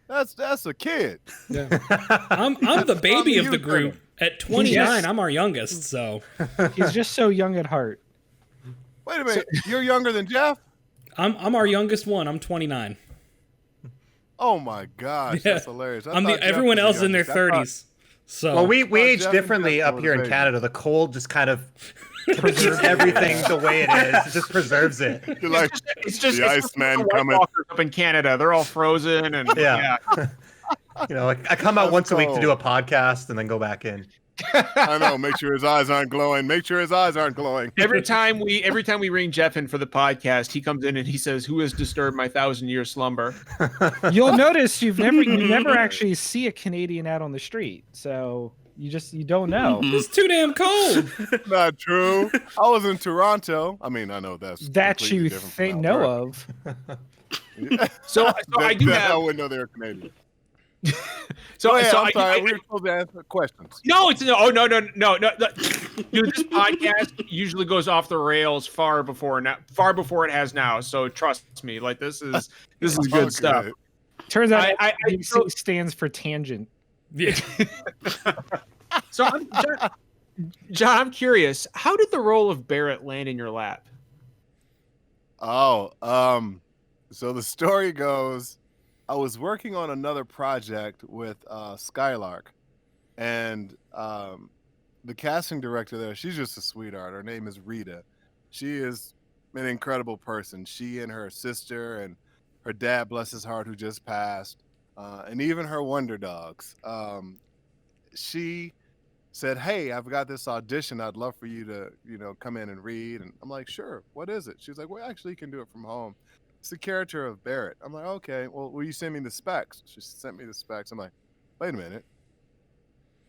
That's a kid. Yeah. I'm the baby of the group. At 29, I'm our youngest, so he's just so young at heart. Wait a minute, you're younger than Jeff? I'm our youngest one. I'm 29. Oh my gosh, that's hilarious. Everyone else in their 30s. So well, we age differently up here in Canada. The cold just kind of keeps everything the way it is. It just preserves it. You're like, it's just the Iceman coming up in Canada. They're all frozen and yeah. You know, I come out once a week to do a podcast and then go back in. I know. Make sure his eyes aren't glowing. Every time we ring Jeff in for the podcast, he comes in and he says, "Who has disturbed my 1,000-year slumber?" You'll notice you never actually see a Canadian out on the street, so you don't know. It's too damn cold. Not true. I was in Toronto. I mean, I know that you know of. So I do have. I wouldn't know they were Canadian. I'm sorry. We were supposed to answer questions. No. Dude, this podcast usually goes off the rails far before it has now. So trust me, like this is good stuff. Turns out IC stands for tangent. Yeah. So John, I'm curious. How did the role of Barrett land in your lap? So the story goes, I was working on another project with Skylark, and the casting director there, she's just a sweetheart. Her name is Rita. She is an incredible person. She and her sister and her dad, bless his heart, who just passed, and even her Wonder Dogs. She said, "Hey, I've got this audition. I'd love for you to, come in and read." And I'm like, "Sure. What is it?" She was like, "Well, actually, you can do it from home. It's the character of Barrett." I'm like, "Okay, well, will you send me the specs?" She sent me the specs. I'm like, "Wait a minute."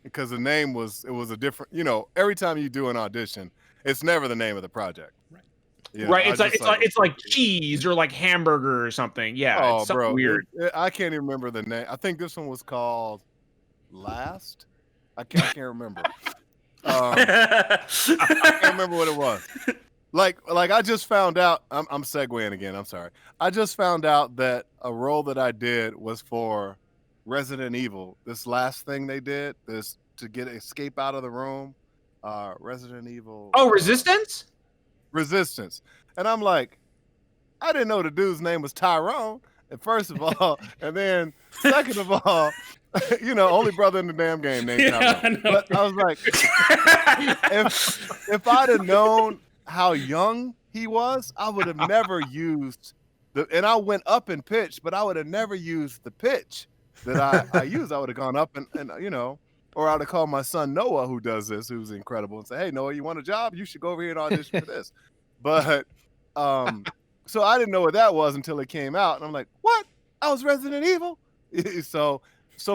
Because the name was a different, every time you do an audition, it's never the name of the project. Right. Right. It's like cheese or like hamburger or something. Yeah. It's something weird. I can't even remember the name. I think this one was called Last. I can't remember. I can't remember what it was. Like I just found out, I'm segueing again, I'm sorry. I just found out that a role that I did was for Resident Evil. This last thing they did, this to escape out of the room, Resident Evil. Oh, Resistance? Resistance. And I'm like, I didn't know the dude's name was Tyrone, and first of all, and then second of all, only brother in the damn game named Tyrone. But I was like, if I'd have known how young he was, I would have never used and I went up in pitch, but I would have never used the pitch that I used. I would have gone up and or I would have called my son Noah, who does this, who's incredible, and say, "Hey, Noah, you want a job? You should go over here and audition for this." But so I didn't know what that was until it came out, and I'm like, "What? I was Resident Evil?" So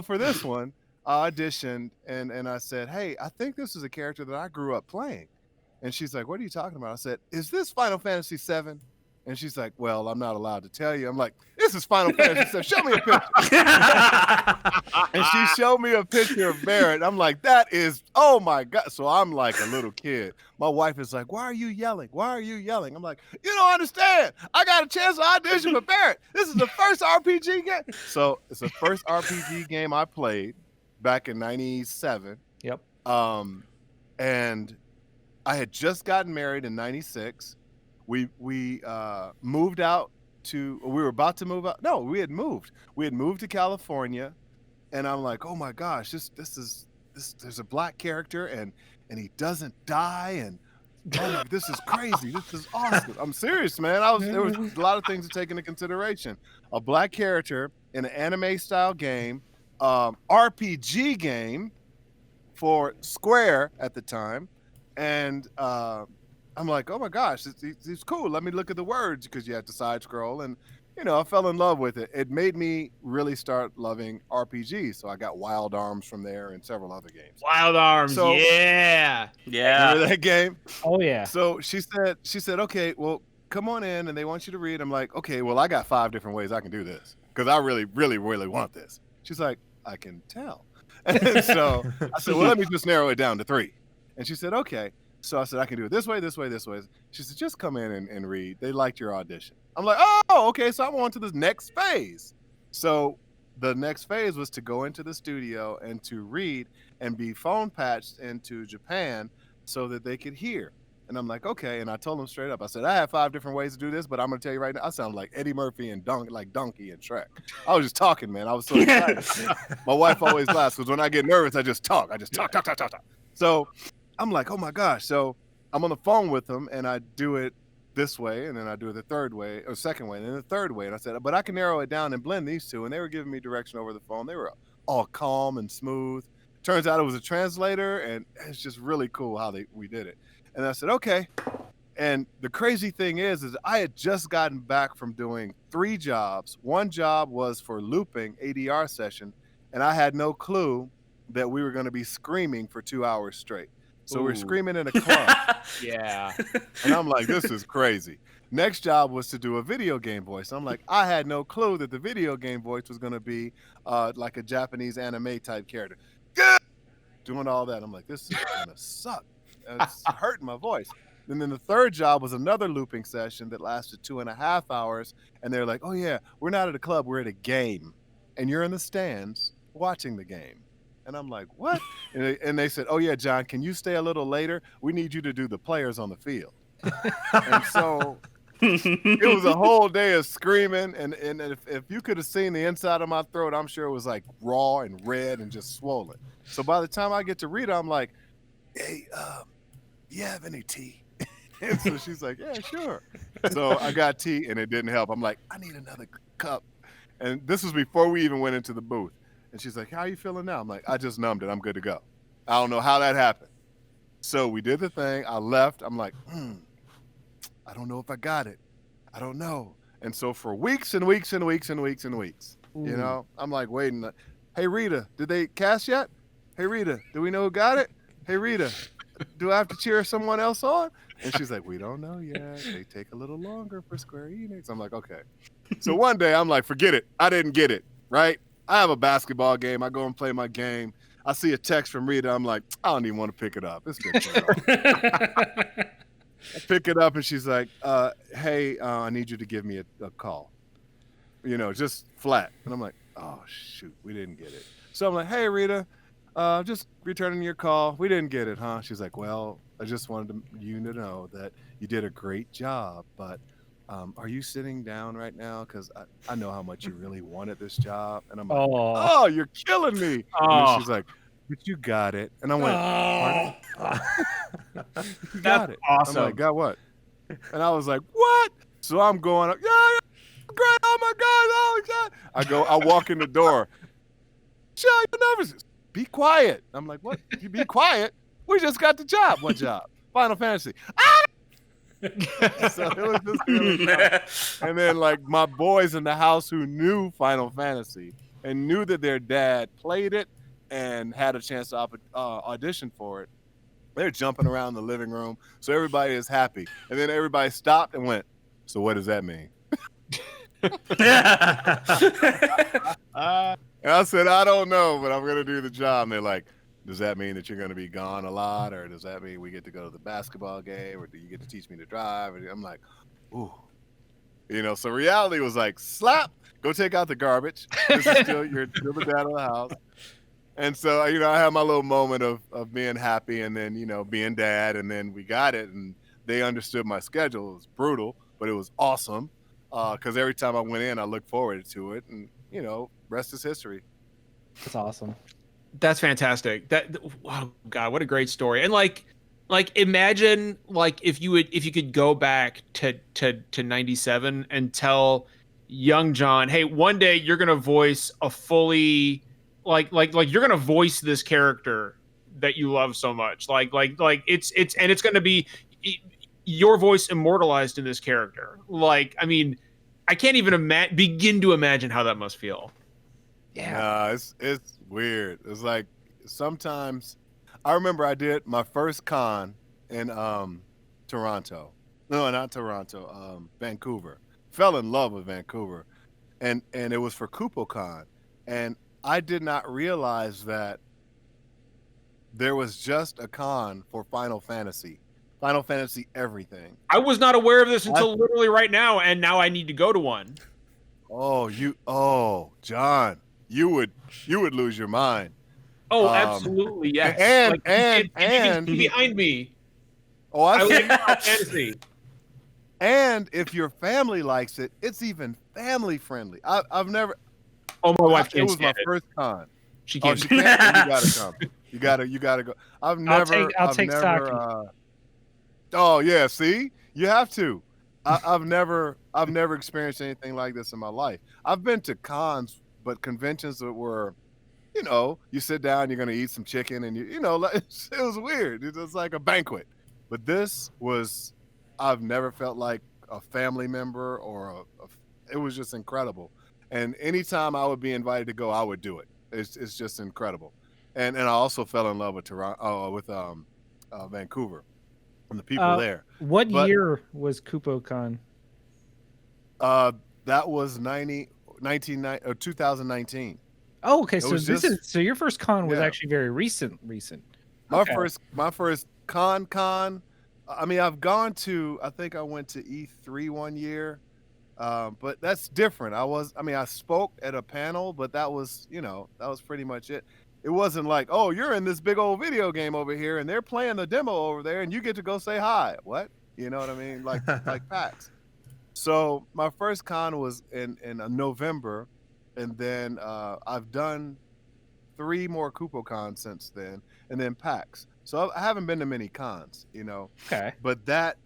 for this one, I auditioned and I said, "Hey, I think this is a character that I grew up playing." And she's like, "What are you talking about?" I said, "Is this Final Fantasy VII?" And she's like, "Well, I'm not allowed to tell you." I'm like, this is Final Fantasy. So show me a picture. And she showed me a picture of Barrett. I'm like, that is, oh my God. So I'm like a little kid. My wife is like, why are you yelling? Why are you yelling? I'm like, you don't understand. I got a chance to audition for Barrett. This is the first RPG game. So it's the first RPG game I played back in 97. Yep. And I had just gotten married in 96. We moved out to, we were about to move out. No, we had moved. We had moved to California, and I'm like, oh my gosh, there's a black character, and he doesn't die, and oh, this is crazy. This is awesome. I'm serious, man. There was a lot of things to take into consideration. A black character in an anime style game, RPG game for Square at the time, and I'm like, oh my gosh, it's cool. Let me look at the words, because you have to side scroll, and I fell in love with it. It made me really start loving RPGs. So I got Wild Arms from there and several other games. Wild Arms, So- yeah. Remember that game? Oh yeah. So she said, okay, well, come on in, and they want you to read. I'm like, okay, well, I got 5 different ways I can do this, because I really, really, really want this. She's like, I can tell. And so I said, well, let me just narrow it down to 3. And she said, okay. So I said, I can do it this way, this way, this way. She said, just come in and read. They liked your audition. I'm like, oh, okay. So I'm on to the next phase. So the next phase was to go into the studio and to read and be phone patched into Japan so that they could hear. And I'm like, okay. And I told them straight up, I said, I have 5 different ways to do this, but I'm going to tell you right now, I sound like Eddie Murphy and Donkey and Shrek. I was just talking, man. I was so excited. My wife always laughs, because when I get nervous, I just talk. I just talk. So I'm like, oh my gosh. So I'm on the phone with them, and I do it this way, and then I do it the third way, or second way, and then the third way. And I said, but I can narrow it down and blend these 2. And they were giving me direction over the phone. They were all calm and smooth. Turns out it was a translator, and it's just really cool how we did it. And I said, okay. And the crazy thing is I had just gotten back from doing 3 jobs. One job was for looping ADR session, and I had no clue that we were going to be screaming for 2 hours straight. So we're screaming in a club. Yeah. And I'm like, this is crazy. Next job was to do a video game voice. I'm like, I had no clue that the video game voice was going to be like a Japanese anime type character. Doing all that. I'm like, this is going to suck. It's hurting my voice. And then the third job was another looping session that lasted 2.5 hours. And they're like, oh yeah, we're not at a club, we're at a game. And you're in the stands watching the game. And I'm like, what? And they said, oh yeah, John, can you stay a little later? We need you to do the players on the field. And so it was a whole day of screaming. And if you could have seen the inside of my throat, I'm sure it was like raw and red and just swollen. So by the time I get to read it, I'm like, hey, you have any tea? And so she's like, yeah, sure. So I got tea, and it didn't help. I'm like, I need another cup. And this was before we even went into the booth. And she's like, how are you feeling now? I'm like, I just numbed it. I'm good to go. I don't know how that happened. So we did the thing. I left. I'm like, I don't know if I got it. I don't know. And so for weeks and weeks and weeks and weeks and weeks, I'm like waiting. Hey, Rita, did they cast yet? Hey, Rita, do we know who got it? Hey, Rita, do I have to cheer someone else on? And she's like, we don't know yet. They take a little longer for Square Enix. I'm like, okay. So one day I'm like, forget it. I didn't get it, right? I have a basketball game. I go and play my game. I see a text from Rita. I'm like, I don't even want to pick it up. It's good. I pick it up, and she's like, hey, I need you to give me a call. Just flat. And I'm like, oh, shoot, we didn't get it. So I'm like, hey, Rita, just returning your call. We didn't get it, huh? She's like, well, I just wanted you to know that you did a great job, but are you sitting down right now? Because I know how much you really wanted this job. And I'm like, oh, you're killing me. And she's like, but you got it. And I went, pardon? You got it. Awesome. I'm like, got what? And I was like, what? So I'm going up, yeah, great. Oh my God. Oh my God. I walk in the door. Shut your nervous. Be quiet. I'm like, what? You be quiet? We just got the job. What job? Final Fantasy. So it was just really fun. And then like my boys in the house who knew Final Fantasy and knew that their dad played it and had a chance to audition for it, they're jumping around the living room. So everybody is happy. And then everybody stopped and went, so what does that mean? And I said, I don't know, but I'm going to do the job. And they're like, does that mean that you're going to be gone a lot? Or does that mean we get to go to the basketball game? Or do you get to teach me to drive? And I'm like, ooh. So reality was like, slap, go take out the garbage. You're still the dad of the house. And so, I had my little moment of being happy and then, being dad. And then we got it. And they understood my schedule. It was brutal, but it was awesome. Because every time I went in, I looked forward to it. And, rest is history. That's awesome. That's fantastic. Oh God, what a great story. And like imagine if you could go back to 97 and tell young John, hey, one day you're gonna voice a fully like you're gonna voice this character that you love so much. Like it's gonna be your voice immortalized in this character. I mean, I can't even begin to imagine how that must feel. Yeah, it's weird. It's like sometimes I remember I did my first con in Toronto. No, not Toronto. Vancouver. Fell in love with Vancouver, and it was for KupoCon, and I did not realize that there was just a con for Final Fantasy everything. I was not aware of this until literally right now, and now I need to go to one. John, you would lose your mind. Oh, absolutely, yes. And behind me. Oh, I like think Final Fantasy. And if your family likes it, it's even family friendly. I've never. Oh, my wife can't. It was my first con. She can't. She can't. You gotta come. You gotta go. I'll take stock. Oh yeah, see, you have to. I've never experienced anything like this in my life. I've been to cons, but conventions that were, you sit down, you're gonna eat some chicken, and it was weird. It was like a banquet. But this was, I've never felt like a family member or it was just incredible. And anytime I would be invited to go, I would do it. It's just incredible. And I also fell in love with Vancouver and the people there. What year was KupoCon? That was 2019. Oh, okay. So so your first con was actually very recent. My first con. I mean, I've gone to. I think I went to E3 one year, but that's different. I spoke at a panel, but that was pretty much it. It wasn't like, oh, you're in this big old video game over here, and they're playing the demo over there, and you get to go say hi. What? You know what I mean? Like PAX. So my first con was in November, and then I've done 3 more KupoCons since then, and then PAX. So I haven't been to many cons, Okay. But that,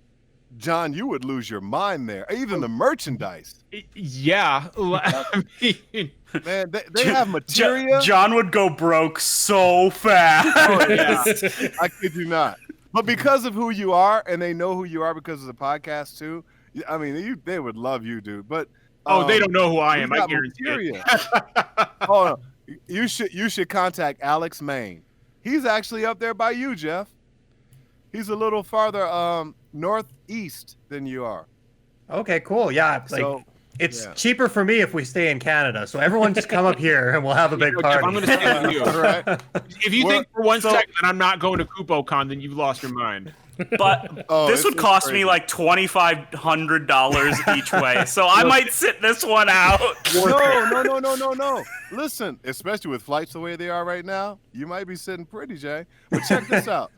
John, you would lose your mind there. Even the merchandise. Yeah. I mean, man, they have materia. John would go broke so fast. Oh, yeah. I kid you not. But because of who you are, and they know who you are because of the podcast too. I mean, they would love you, dude. But they don't know who I am. I guarantee it. Oh, no. You should contact Alex Main. He's actually up there by you, Jeff. He's a little farther northeast than you are. Okay, cool. Yeah, it's cheaper for me if we stay in Canada. So everyone just come up here and we'll have a big party. I'm going to stay with you. Right. If you think for one second that I'm not going to KupoCon, then you've lost your mind. But this would cost me like $2,500 each way, so I might sit this one out. No. Listen, especially with flights the way they are right now, you might be sitting pretty, Jay. But check this out.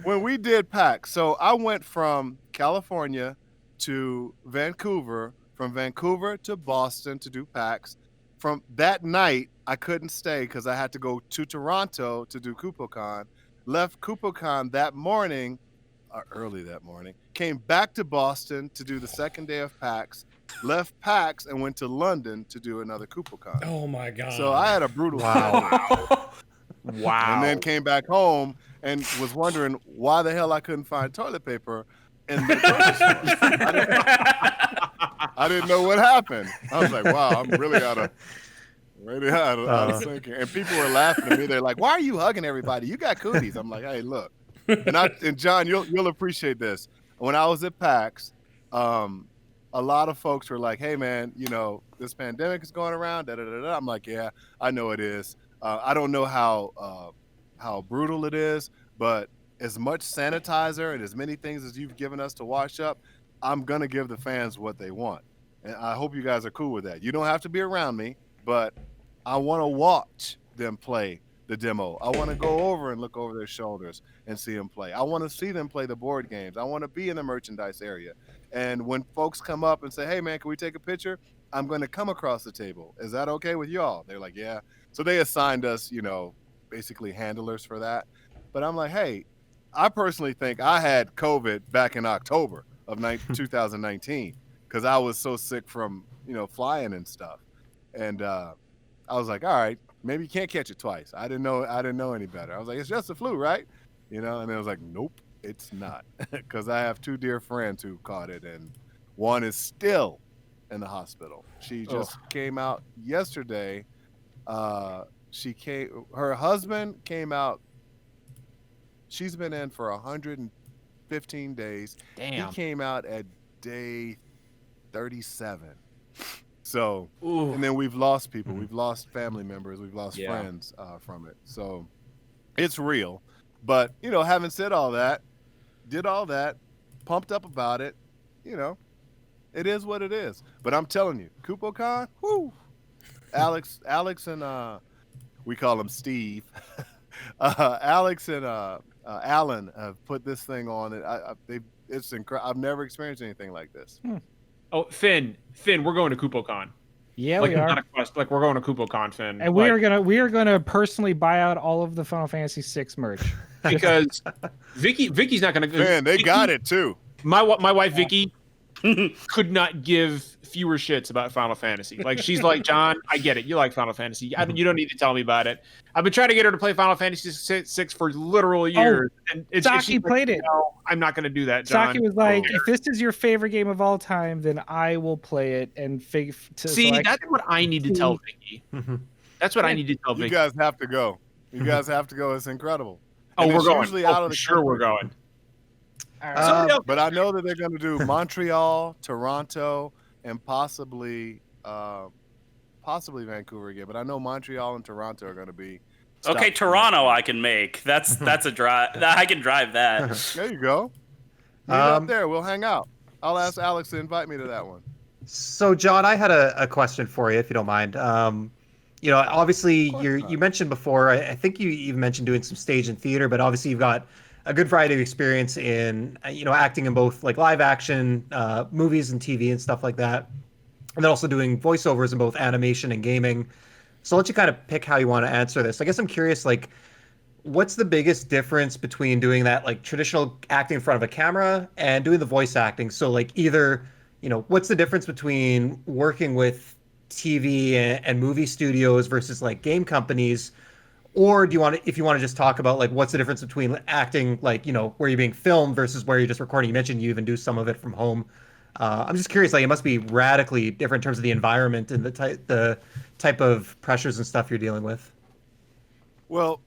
When we did PAX, so I went from California to Vancouver, from Vancouver to Boston to do PAX. From that night, I couldn't stay because I had to go to Toronto to do KupoCon. Left KupoCon that morning, early that morning, came back to Boston to do the second day of PAX, left PAX and went to London to do another KupoCon. Oh my God. So I had a brutal Wow. And then came back home and was wondering why the hell I couldn't find toilet paper in the grocery store. I didn't know what happened. I was like, wow, I'm really out of thinking. And people were laughing at me. They're like, why are you hugging everybody? You got cooties. I'm like, hey, look. And John, you'll appreciate this. When I was at PAX, a a lot of folks were like, hey man, this pandemic is going around, da da da da. I'm like, yeah, I know it is. I don't know how brutal it is, but as much sanitizer and as many things as you've given us to wash up, I'm gonna give the fans what they want. And I hope you guys are cool with that. You don't have to be around me, but I want to watch them play the demo. I want to go over and look over their shoulders and see them play. I want to see them play the board games. I want to be in the merchandise area. And when folks come up and say, hey man, can we take a picture? I'm going to come across the table. Is that okay with y'all? They're like, yeah. So they assigned us, basically handlers for that. But I'm like, hey, I personally think I had COVID back in October of 2019 because I was so sick from, flying and stuff. And I was like, all right, maybe you can't catch it twice. I didn't know any better. I was like, it's just the flu, right? And I was like, nope, it's not. Because I have two dear friends who caught it, and one is still in the hospital. She just came out yesterday. Her husband came out. She's been in for 115 days. Damn. He came out at day 37. So, and then we've lost people. We've lost family members. We've lost friends from it. So it's real. But, having said all that, did all that, pumped up about it, it is what it is. But I'm telling you, KupoCon, whoo, Alex and we call him Steve. Alex and Alan have put this thing on. It's incredible. I've never experienced anything like this. Oh, Finn, we're going to KupoCon. Yeah, like, we are. Not a quest, like we're going to KupoCon, Finn. And we are gonna personally buy out all of the Final Fantasy VI merch because Vicky's not gonna. Man, they got it too. My wife Vicky could not give fewer shits about Final Fantasy. Like, she's like, John, I get it. You like Final Fantasy. You don't need to tell me about it. I've been trying to get her to play Final Fantasy VI for literal years. And Saki played it. No, I'm not going to do that, John. Saki was like, if this is your favorite game of all time, then I will play it and that's what I need to tell Vicky. That's what I need to tell Vicky. You guys have to go. You guys have to go. It's incredible. And we're going. Usually out of the sure, we're going. But I know that they're going to do Montreal, Toronto, and possibly Vancouver again. But I know Montreal and Toronto are going to be. Okay, Toronto I can make. That's a drive. I can drive that. There you go. Meet up there. We'll hang out. I'll ask Alex to invite me to that one. So, John, I had a question for you, if you don't mind. Obviously, you mentioned before, I think you even mentioned doing some stage and theater, but obviously you've got a good variety of experience in, acting in both like live action movies and TV and stuff like that. And then also doing voiceovers in both animation and gaming. So I'll let you kind of pick how you want to answer this. I guess I'm curious, like, what's the biggest difference between doing that, like, traditional acting in front of a camera and doing the voice acting? So, like, either, what's the difference between working with TV and movie studios versus, like, game companies? Or if you want to just talk about, like, what's the difference between acting, like, where you're being filmed versus where you're just recording? You mentioned you even do some of it from home. I'm just curious, like, it must be radically different in terms of the environment and the type of pressures and stuff you're dealing with. Well,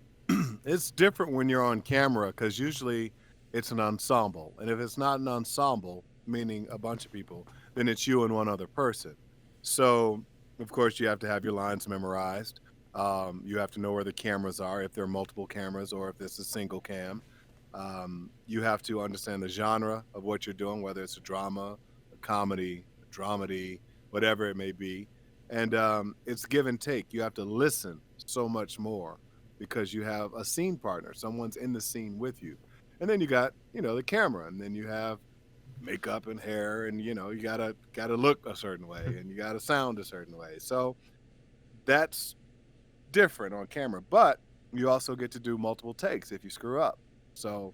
it's different when you're on camera because usually it's an ensemble. And if it's not an ensemble, meaning a bunch of people, then it's you and one other person. So, of course, you have to have your lines memorized. You have to know where the cameras are, if there are multiple cameras or if this is single cam. You have to understand the genre of what you're doing, whether it's a drama, a comedy, a dramedy, whatever it may be. And it's give and take. You have to listen so much more because you have a scene partner. Someone's in the scene with you. And then you got, the camera, and then you have makeup and hair, and, you gotta look a certain way, and you gotta sound a certain way. So that's different on camera, but you also get to do multiple takes if you screw up. So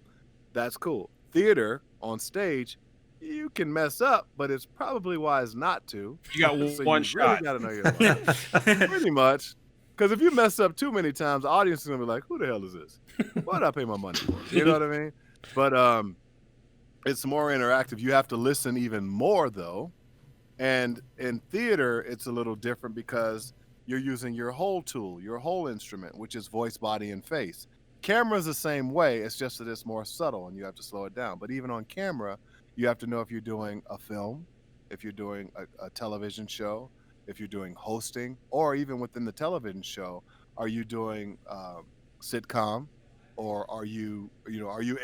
that's cool. Theater on stage, you can mess up, but it's probably wise not to. You got one shot. Really got to know your lines. Pretty much. Because if you mess up too many times, the audience is going to be like, who the hell is this? Why did I pay my money for? You know what I mean? But it's more interactive. You have to listen even more, though. And in theater, it's a little different because you're using your whole tool, your whole instrument, which is voice, body, and face. Camera's the same way. It's just that it's more subtle and you have to slow it down. But even on camera, you have to know if you're doing a film, if you're doing a television show, if you're doing hosting, or even within the television show, are you doing sitcom, or are you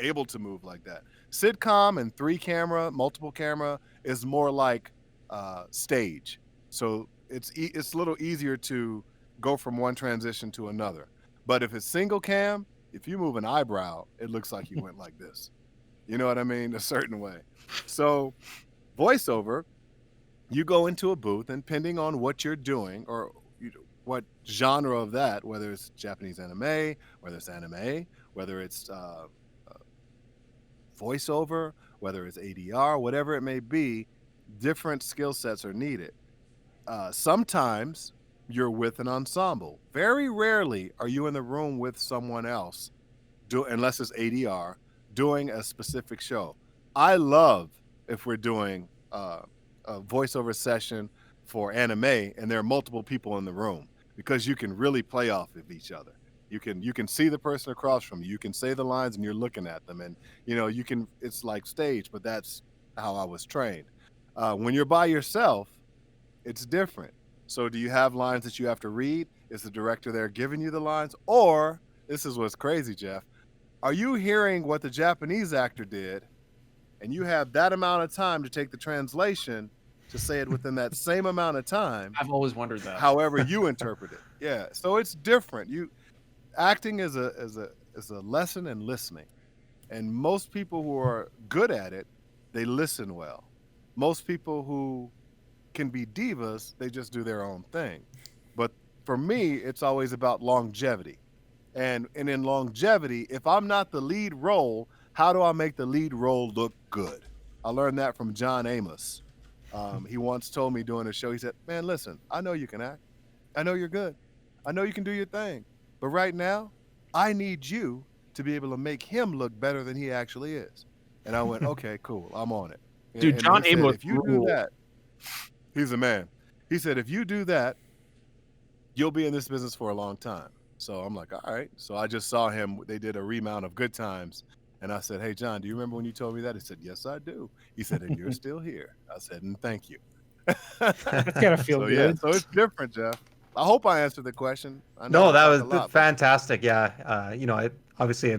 able to move like that? Sitcom and 3 camera, multiple camera is more like stage, so it's a little easier to go from one transition to another. But if it's single cam, if you move an eyebrow, it looks like you went like this. You know what I mean? A certain way. So voiceover, you go into a booth, and depending on what you're doing, or what genre of that, whether it's Japanese anime, whether it's anime, whether it's voiceover, whether it's ADR, whatever it may be, different skill sets are needed. Sometimes you're with an ensemble. Very rarely are you in the room with someone else, unless it's ADR, doing a specific show. I love if we're doing a voiceover session for anime and there are multiple people in the room, because you can really play off of each other. You can see the person across from you. You can say the lines and you're looking at them, and you can. It's like stage, but that's how I was trained. When you're by yourself, it's different. So do you have lines that you have to read? Is the director there giving you the lines? Or, this is what's crazy, Jeff, are you hearing what the Japanese actor did, and you have that amount of time to take the translation to say it within that same amount of time? I've always wondered that. However you interpret it. Yeah. So it's different. Acting is a lesson in listening. And most people who are good at it, they listen well. Most people who can be divas, they just do their own thing. But for me, it's always about longevity. And in longevity, if I'm not the lead role, how do I make the lead role look good? I learned that from John Amos. He once told me during a show, he said, man, listen, I know you can act. I know you're good. I know you can do your thing. But right now, I need you to be able to make him look better than he actually is. And I went, okay, cool. I'm on it. Dude, And John he said, Amos if you do that, he's a man. He said, if you do that, you'll be in this business for a long time. So I'm like, all right. So I just saw him. They did a remount of Good Times. And I said, hey, John, do you remember when you told me that? He said, yes, I do. He said, and you're still here. I said, and thank you. That's gotta feel good. Yeah, so it's different, Jeff. I hope I answered the question. No, that was fantastic. Yeah. I obviously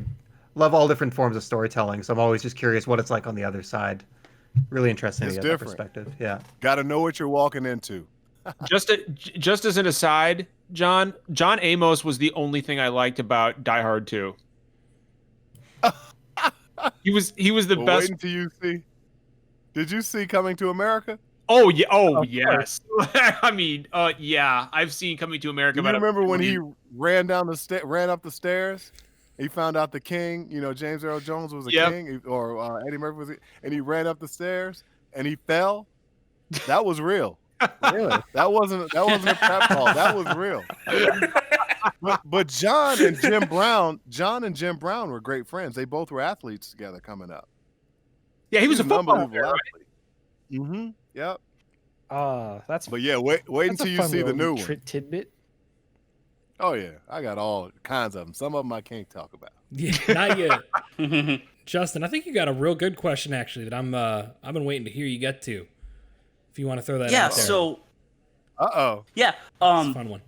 love all different forms of storytelling. So I'm always just curious what it's like on the other side. Really interesting to get that perspective. Yeah. Got to know what you're walking into. Just as an aside, John Amos was the only thing I liked about Die Hard 2. He was the best. Wait until you see. Did you see Coming to America? Oh yeah. Oh yes. I mean, yeah. I've seen Coming to America. Do you remember when he ran up the stairs? He found out the king. James Earl Jones was a king, or Eddie Murphy was, and he ran up the stairs and he fell. That was real. Really? That wasn't a prep call. That was real. But John and Jim Brown were great friends. They both were athletes together coming up. Yeah, he was a football player, right? Mm-hmm. Yep. That's. But yeah, wait until you see the new one. Tidbit. Oh yeah, I got all kinds of them. Some of them I can't talk about. Yeah, not yet. Justin, I think you got a real good question actually that I've been waiting to hear you get to. If you want to throw that out there. So. Yeah. It's a fun one.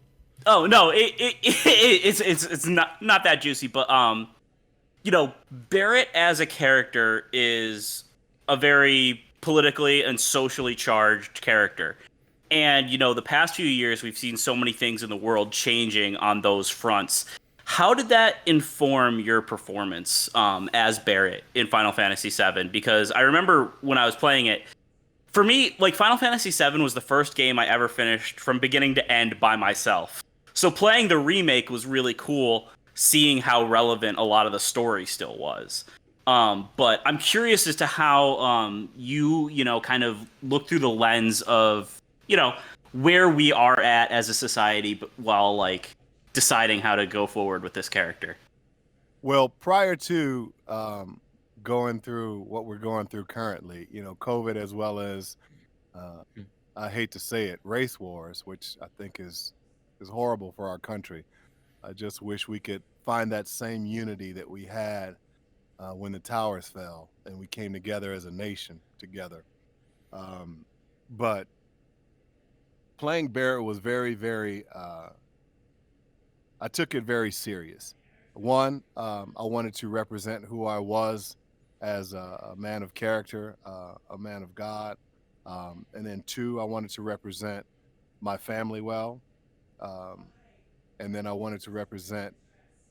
Oh no, it's not that juicy, but Barrett as a character is a very politically and socially charged character. And, the past few years, we've seen so many things in the world changing on those fronts. How did that inform your performance as Barrett in Final Fantasy VII? Because I remember when I was playing it, for me, like, Final Fantasy VII was the first game I ever finished from beginning to end by myself. So playing the remake was really cool, seeing how relevant a lot of the story still was. But I'm curious as to how you kind of look through the lens of, where we are at as a society while, like, deciding how to go forward with this character. Well, prior to going through what we're going through currently, COVID, as well as, I hate to say it, race wars, which I think is horrible for our country. I just wish we could find that same unity that we had when the towers fell and we came together as a nation together. but playing Barrett was very, very. I took it very serious. One, I wanted to represent who I was as a man of character, a man of God, and then two, I wanted to represent my family well, um, and then I wanted to represent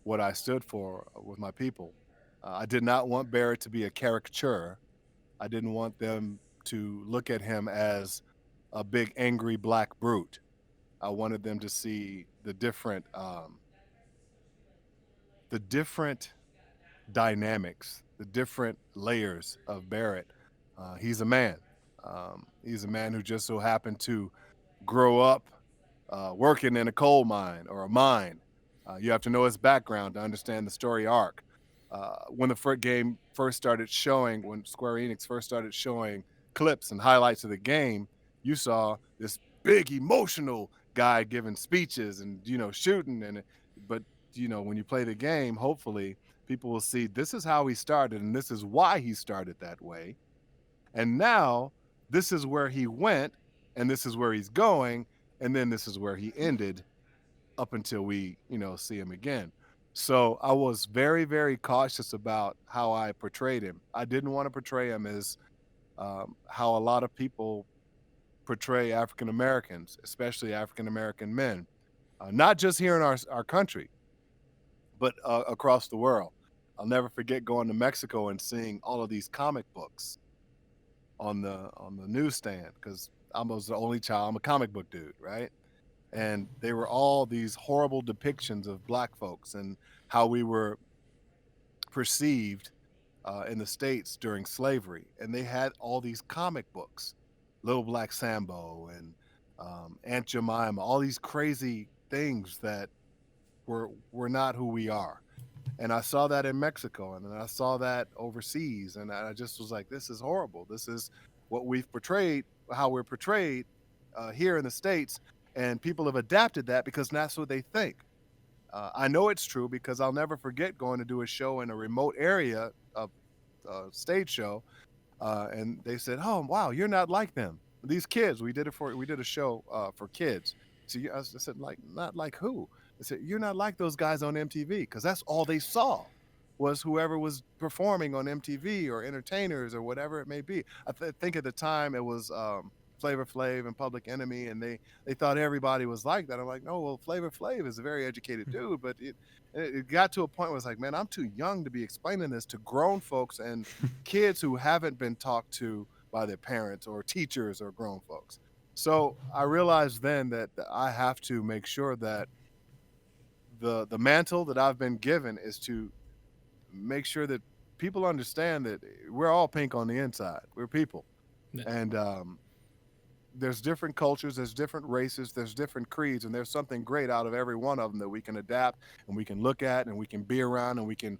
what I stood for with my people. I did not want Barrett to be a caricature. I didn't want them to look at him as a big angry black brute. I wanted them to see the different dynamics, the different layers of Barrett. He's a man. He's a man who just so happened to grow up working in a coal mine or a mine. You have to know his background to understand the story arc. When the game first started showing, when Square Enix first started showing clips and highlights of the game, you saw this big emotional guy giving speeches and shooting but when you play the game, hopefully people will see this is how he started and this is why he started that way. And now this is where he went and this is where he's going and then this is where he ended up until we see him again. So I was very, very cautious about how I portrayed him. I didn't want to portray him as how a lot of people portray African Americans, especially African American men, not just here in our country, but across the world. I'll never forget going to Mexico and seeing all of these comic books on the newsstand because I was the only child. I'm a comic book dude, right? And they were all these horrible depictions of black folks and how we were perceived in the States during slavery. And they had all these comic books, Little Black Sambo and Aunt Jemima, all these crazy things that were not who we are. And I saw that in Mexico and then I saw that overseas. And I just was like, this is horrible. This is what we've portrayed, how we're portrayed here in the States. And people have adapted that because that's what they think. I know it's true because I'll never forget going to do a show in a remote area, a stage show, and they said, "Oh, wow, you're not like them. These kids." We did a show for kids. So I said, "Like not like who?" They said, "You're not like those guys on MTV," because that's all they saw was whoever was performing on MTV or entertainers or whatever it may be. I think at the time it was Flavor Flav and Public Enemy, and they thought everybody was like that. I'm like, no, well, Flavor Flav is a very educated dude, but it got to a point where it's like, man, I'm too young to be explaining this to grown folks and kids who haven't been talked to by their parents or teachers or grown folks. So I realized then that I have to make sure that the mantle that I've been given is to make sure that people understand that we're all pink on the inside. We're people. Yeah. And there's different cultures, there's different races, there's different creeds, and there's something great out of every one of them that we can adapt and we can look at and we can be around and we can,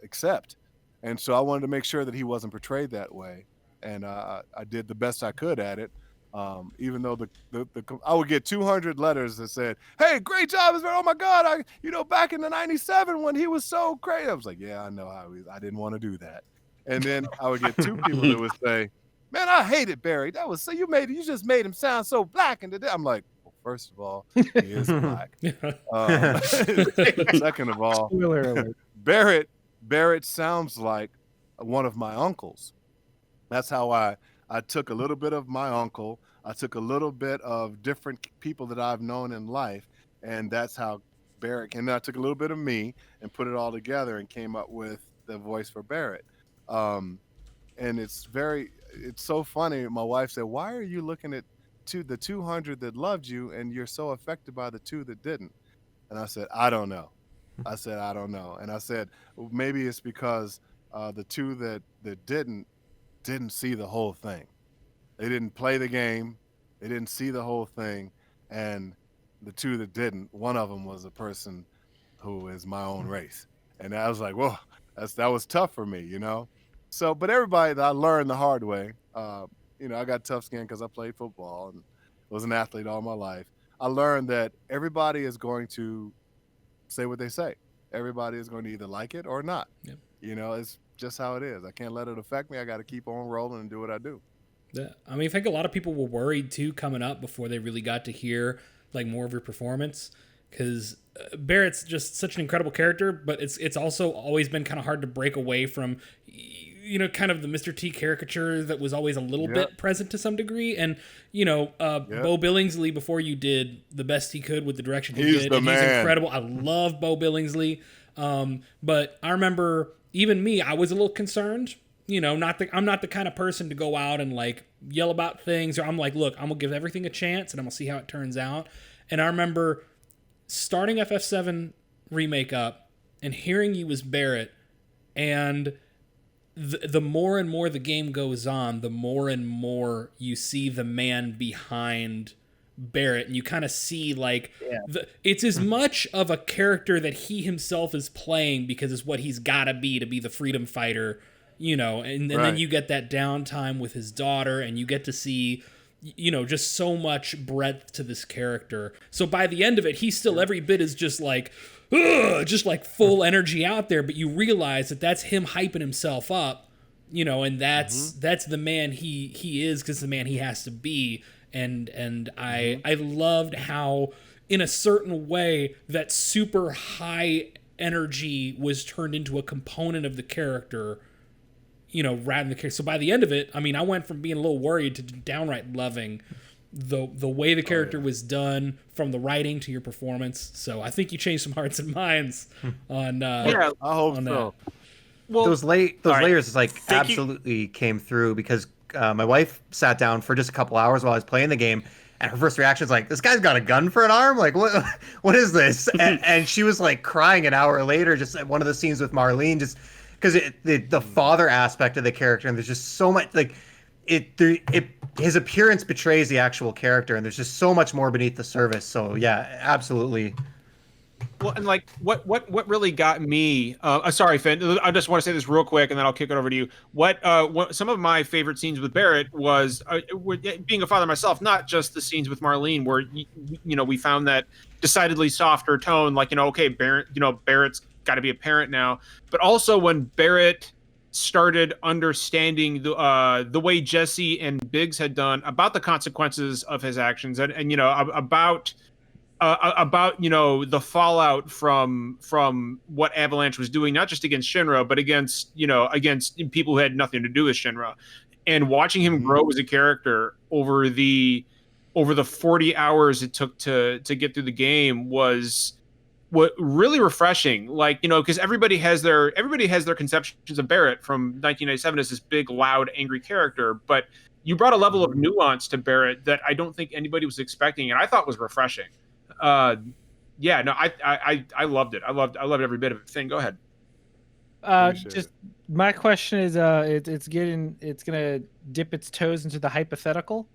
accept. And so I wanted to make sure that he wasn't portrayed that way. And I did the best I could at it. Even though I would get 200 letters that said, "Hey, great job, oh my God, back in the '97 when he was so great." I was like, yeah, I know how I didn't want to do that. And then I would get two people that would say, "Man, I hated Barry. That was so you just made him sound so black." And I'm like, well, first of all, he is black. Second of all, Barrett sounds like one of my uncles. That's how I took a little bit of my uncle. I took a little bit of different people that I've known in life, and that's how Barrett. And I took a little bit of me and put it all together and came up with the voice for Barrett. And it's so funny. My wife said, "Why are you looking at the 200 that loved you and you're so affected by the 2 that didn't?" And I said, "I don't know." I said, "I don't know." And I said, well, maybe it's because the 2 that didn't see the whole thing. They didn't play the game. They didn't see the whole thing. And the 2 that didn't, one of them was a person who is my own race. And I was like, whoa, that was tough for me, So, but everybody that I learned the hard way, I got tough skin because I played football and was an athlete all my life. I learned that everybody is going to say what they say. Everybody is going to either like it or not. Yep. It's just how it is. I can't let it affect me. I got to keep on rolling and do what I do. Yeah. I mean, I think a lot of people were worried too coming up before they really got to hear like more of your performance, because Barrett's just such an incredible character, but it's also always been kind of hard to break away from, you know, kind of the Mr. T caricature that was always a little bit present to some degree. And, you know, Bo Billingsley, before you did the best he could with the direction he did, the man. He's incredible. I love Bo Billingsley. But I remember even me, I was a little concerned. You know, I'm not the kind of person to go out and like yell about things, or I'm like, look, I'm gonna give everything a chance and I'm gonna see how it turns out. And I remember starting FF7 Remake up and hearing you as Barrett, and the more and more the game goes on, the more and more you see the man behind Barrett, and you kind of see like it's as much of a character that he himself is playing because it's what he's got to be the freedom fighter, you know, and then you get that downtime with his daughter, and you get to see, you know, just so much breadth to this character. So by the end of it, he's still every bit is just like full energy out there, but you realize that that's him hyping himself up, you know, and that's the man he is, because the man he has to be. And I loved how, in a certain way, that super high energy was turned into a component of the character, you know, rather than the character. So by the end of it, I mean, I went from being a little worried to downright loving the way the character was done, from the writing to your performance. So I think you changed some hearts and minds on I hope on so. that. Well, those layers like absolutely came through, because my wife sat down for just a couple hours while I was playing the game, and her first reaction was like, "This guy's got a gun for an arm? Like, what is this?" And she was like crying an hour later, just at one of the scenes with Marlene, just because the father aspect of the character, and there's just so much like his appearance betrays the actual character, and there's just so much more beneath the surface. So yeah, absolutely. Well, and like what really got me, sorry, Finn, I just want to say this real quick and then I'll kick it over to you. What some of my favorite scenes with Barrett was, being a father myself, not just the scenes with Marlene where you know, we found that decidedly softer tone, like, you know, okay, Barrett's got to be a parent now, but also when Barrett started understanding the way Jesse and Biggs had done about the consequences of his actions, and you know, about you know, the fallout from what Avalanche was doing, not just against Shinra, but against people who had nothing to do with Shinra, and watching him grow as a character over the 40 hours it took to get through the game was what really refreshing. Like, you know, because everybody has their conceptions of Barrett from 1997 as this big, loud, angry character, but you brought a level of nuance to Barrett that I don't think anybody was expecting, and I thought was refreshing. I loved it. I loved every bit of it. Finn, go ahead. Just my question is, it's gonna dip its toes into the hypothetical.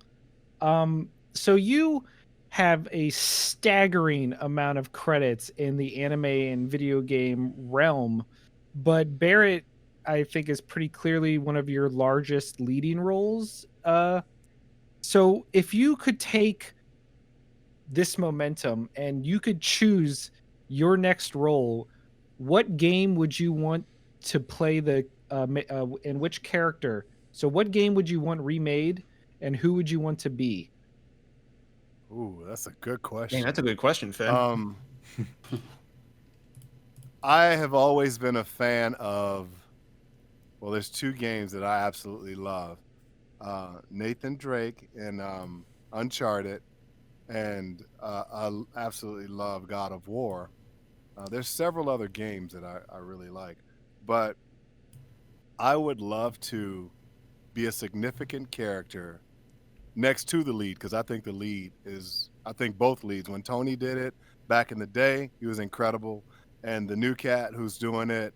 So you have a staggering amount of credits in the anime and video game realm, but Barrett, I think, is pretty clearly one of your largest leading roles. So if you could take this momentum and you could choose your next role, what game would you want to play and which character? So what game would you want remade, and who would you want to be? Ooh, that's a good question. Dang, that's a good question, Finn. I have always been a fan of, well, there's two games that I absolutely love. Nathan Drake in Uncharted, and I absolutely love God of War. There's several other games that I really like, but I would love to be a significant character next to the lead, because I think both leads, when Tony did it back in the day, he was incredible, and the new cat who's doing it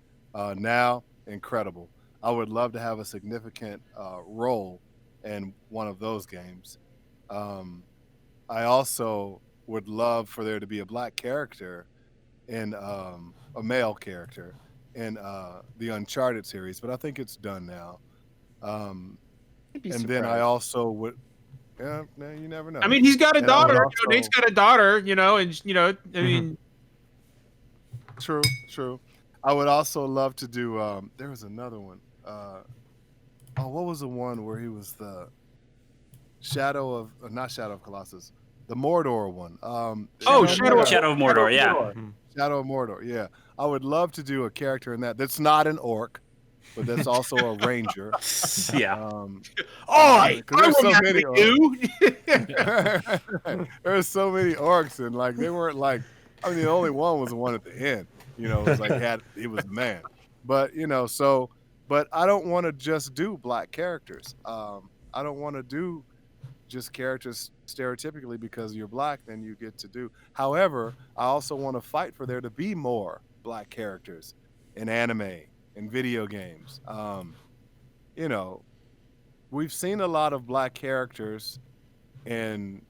now, incredible. I would love to have a significant role in one of those games. I also would love for there to be a black character in a male character in the Uncharted series, but I think it's done now. Then I also would, you never know. I mean, he's got a daughter. Also, you know, Nate's got a daughter. You know, and you know, I mean, true. I would also love to do. There was another one. What was the one where he was not Shadow of Colossus, the Mordor one. Shadow of Mordor, yeah. Shadow of Mordor, yeah. I would love to do a character in that's not an orc, but that's also a ranger. Yeah. I there's so remember many you. There's so many orcs, and like they weren't like. I mean, the only one was the one at the end. You know, it was like he was the man. But but I don't want to just do black characters. I don't want to do just characters stereotypically because you're black, then you get to do. However, I also want to fight for there to be more black characters in anime, in video games. We've seen a lot of black characters in,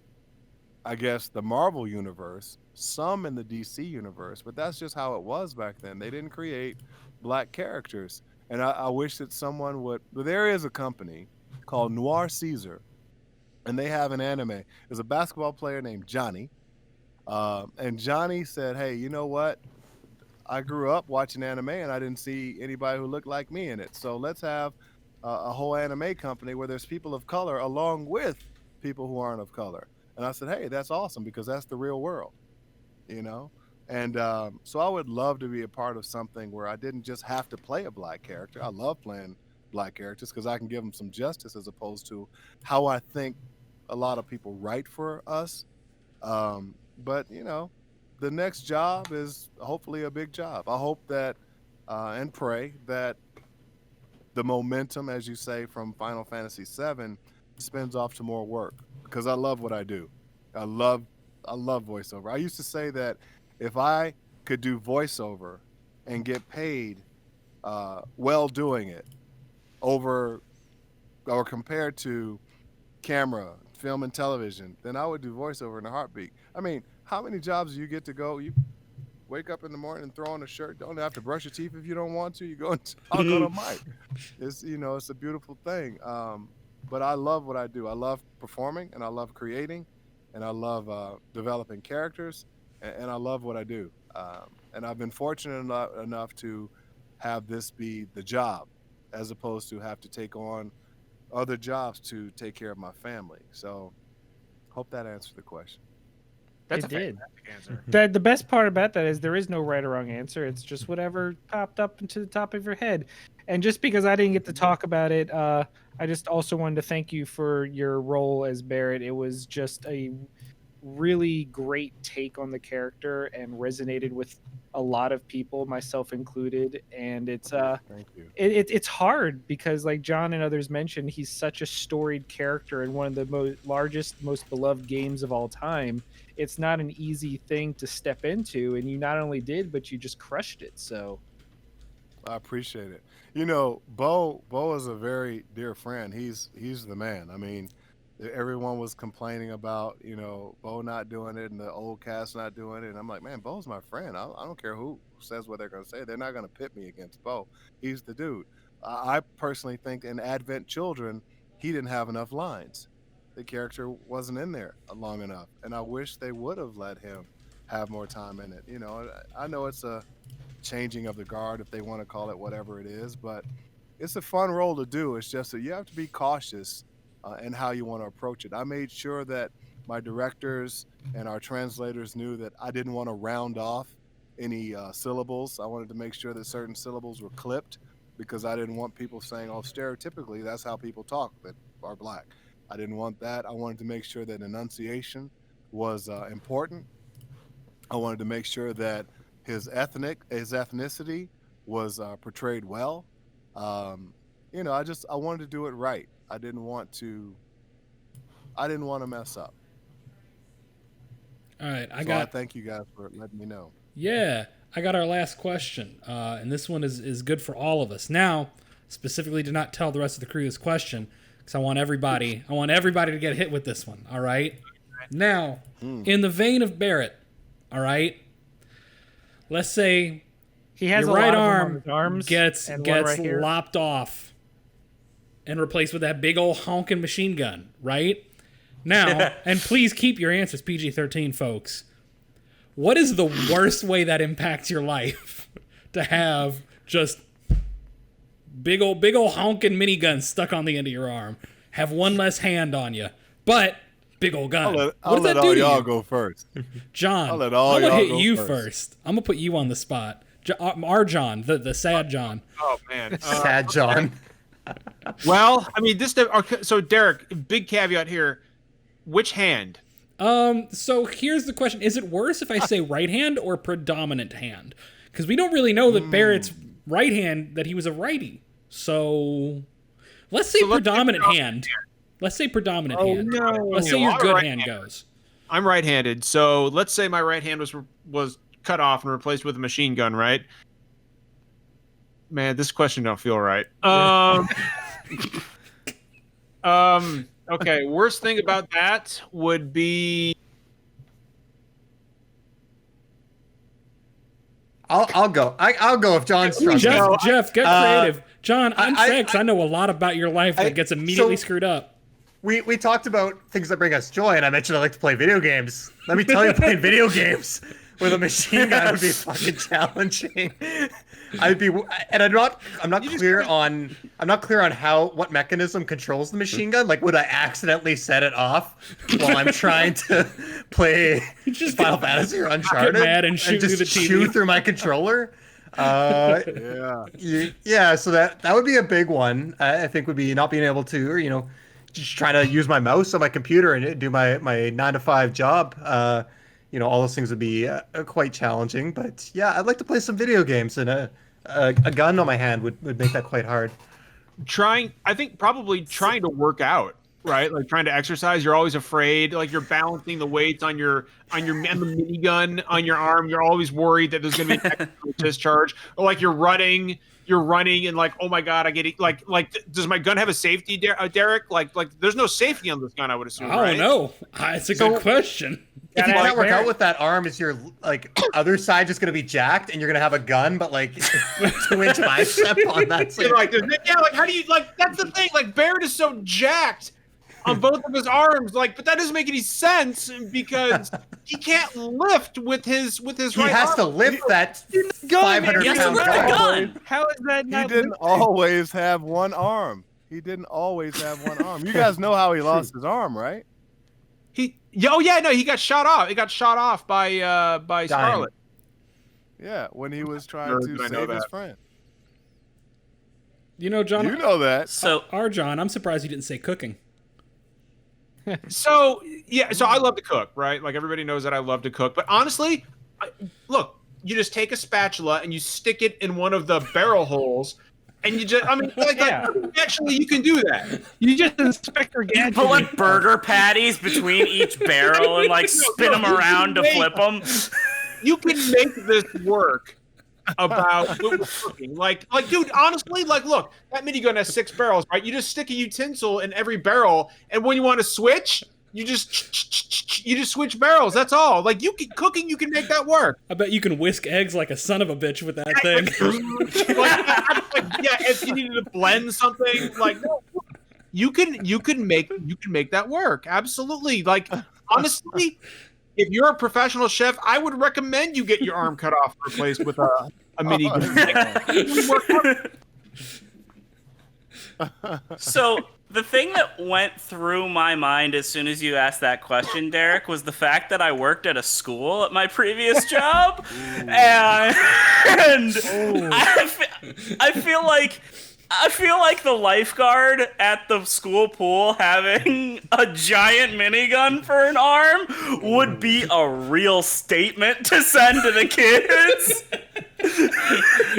I guess, the Marvel universe, some in the DC universe, but that's just how it was back then. They didn't create black characters. And I wish that someone would. But there is a company called Noir Caesar, and they have an anime. There's a basketball player named Johnny. And Johnny said, hey, you know what? I grew up watching anime, and I didn't see anybody who looked like me in it. So let's have a whole anime company where there's people of color along with people who aren't of color. And I said, hey, that's awesome because that's the real world, And so I would love to be a part of something where I didn't just have to play a black character. I love playing black characters because I can give them some justice as opposed to how I think a lot of people write for us. But, the next job is hopefully a big job. I hope that and pray that the momentum, as you say, from Final Fantasy VII spins off to more work because I love what I do. I love voiceover. I used to say that if I could do voiceover and get paid well doing it over or compared to camera, film, and television, then I would do voiceover in a heartbeat. I mean, how many jobs do you get to go? You wake up in the morning and throw on a shirt. Don't have to brush your teeth if you don't want to. You go and talk on a mic. It's it's a beautiful thing. But I love what I do. I love performing and I love creating and I love developing characters and I love what I do. And I've been fortunate enough to have this be the job as opposed to have to take on other jobs to take care of my family. So hope that answered the question. That's It a did. fantastic answer. The best part about that is there is no right or wrong answer. It's just whatever popped up into the top of your head. And just because I didn't get to talk about it, I just also wanted to thank you for your role as Barrett. It was just a really great take on the character and resonated with a lot of people, myself included. And it's Thank you. it's hard because, like John and others mentioned, he's such a storied character in one of the largest, most beloved games of all time. It's not an easy thing to step into, and you not only did, but you just crushed it. So I appreciate it. Bo is a very dear friend. He's the man. I mean, everyone was complaining about, Bo not doing it and the old cast not doing it. And I'm like, man, Bo's my friend. I don't care who says what they're going to say. They're not going to pit me against Bo. He's the dude. I personally think in Advent Children, he didn't have enough lines. The character wasn't in there long enough. And I wish they would have let him have more time in it. I know it's a changing of the guard, if they want to call it whatever it is, but it's a fun role to do. It's just that you have to be cautious in how you want to approach it. I made sure that my directors and our translators knew that I didn't want to round off any syllables. I wanted to make sure that certain syllables were clipped because I didn't want people saying, oh, stereotypically, that's how people talk that are black. I didn't want that. I wanted to make sure that enunciation was important. I wanted to make sure that his ethnicity was portrayed well. I wanted to do it right. I didn't want to mess up. All right, I thank you guys for letting me know. Yeah, I got our last question, and this one is good for all of us. Now, specifically, to not tell the rest of the crew this question, because I want everybody to get hit with this one. All right. Now, in the vein of Barrett, all right. Let's say he has your a right lot of them on arm his arms gets right here. lopped off and replaced with that big old honking machine gun, right? Now, and please keep your answers PG-13, folks. What is the worst way that impacts your life to have just big old honking minigun stuck on the end of your arm? Have one less hand on you. but big old gun. I'll let all y'all go first. John, I'll let all I'm gonna y'all hit go you first. first. I'm gonna put you on the spot. Our John, the sad John. Oh man, Sad John. Well, I mean, so Derek, big caveat here. Which hand? So here's the question: is it worse if I say right hand or predominant hand? Because we don't really know that Barrett's right hand, that he was a righty. So let's say predominant hand. Let's say predominant hand. No. Let's say your good hand goes. I'm right-handed, so let's say my right hand was cut off and replaced with a machine gun, right? Man, this question don't feel right. Okay, worst thing about that would be I'll go. I'll go if John's struggling. Jeff, get creative. John, I'm Trex. I know a lot about your life that gets immediately screwed up. We talked about things that bring us joy, and I mentioned I like to play video games. Let me tell you, playing video games with a machine gun would be fucking challenging. I'm not clear on what mechanism controls the machine gun. Like, would I accidentally set it off while I'm trying to play Final Fantasy or Uncharted get mad and shoot through the TV. shoot through my controller? Yeah. So that would be a big one. I think would be not being able to, or just trying to use my mouse on my computer and do my 9-to-5 job. All those things would be quite challenging. But yeah, I'd like to play some video games, and a gun on my hand would make that quite hard. Probably trying to work out, right? Like trying to exercise. You're always afraid, like you're balancing the weights on the minigun on your arm. You're always worried that there's going to be an extra discharge, or like you're running and like, oh my god, I get it. Like does my gun have a safety, Derek? Like there's no safety on this gun, I would assume. I don't know. It's a good question. If you can't work out with that arm, is your other side just gonna be jacked, and you're gonna have a gun, but 2-inch bicep on that side? How do you That's the thing. Like Barrett is so jacked on both of his arms, but that doesn't make any sense because he can't lift with his right arm. He has to lift that 500-pound gun. How is that not? He didn't always have one arm. You guys know how he lost his arm, right? He got shot off. It got shot off by Scarlet. Yeah, when he was trying to save his friend. John. You know that. So our John, I'm surprised he didn't say cooking. So I love to cook, right? Like everybody knows that I love to cook. But honestly, look, you just take a spatula and you stick it in one of the barrel holes, and you just, actually you can do that. You just inspect organic. put burger patties between each barrel and spin them around to flip them. You can make this work. About cooking, dude, honestly, look, that minigun has 6 barrels, right? You just stick a utensil in every barrel, and when you want to switch, you just switch barrels. That's all. You can make that work. I bet you can whisk eggs like a son of a bitch with that thing. If you needed to blend something, you can make that work. Absolutely. Honestly. If you're a professional chef, I would recommend you get your arm cut off and replaced with a minigun. So the thing that went through my mind as soon as you asked that question, Derek, was the fact that I worked at a school at my previous job, and I feel like the lifeguard at the school pool having a giant minigun for an arm would be a real statement to send to the kids.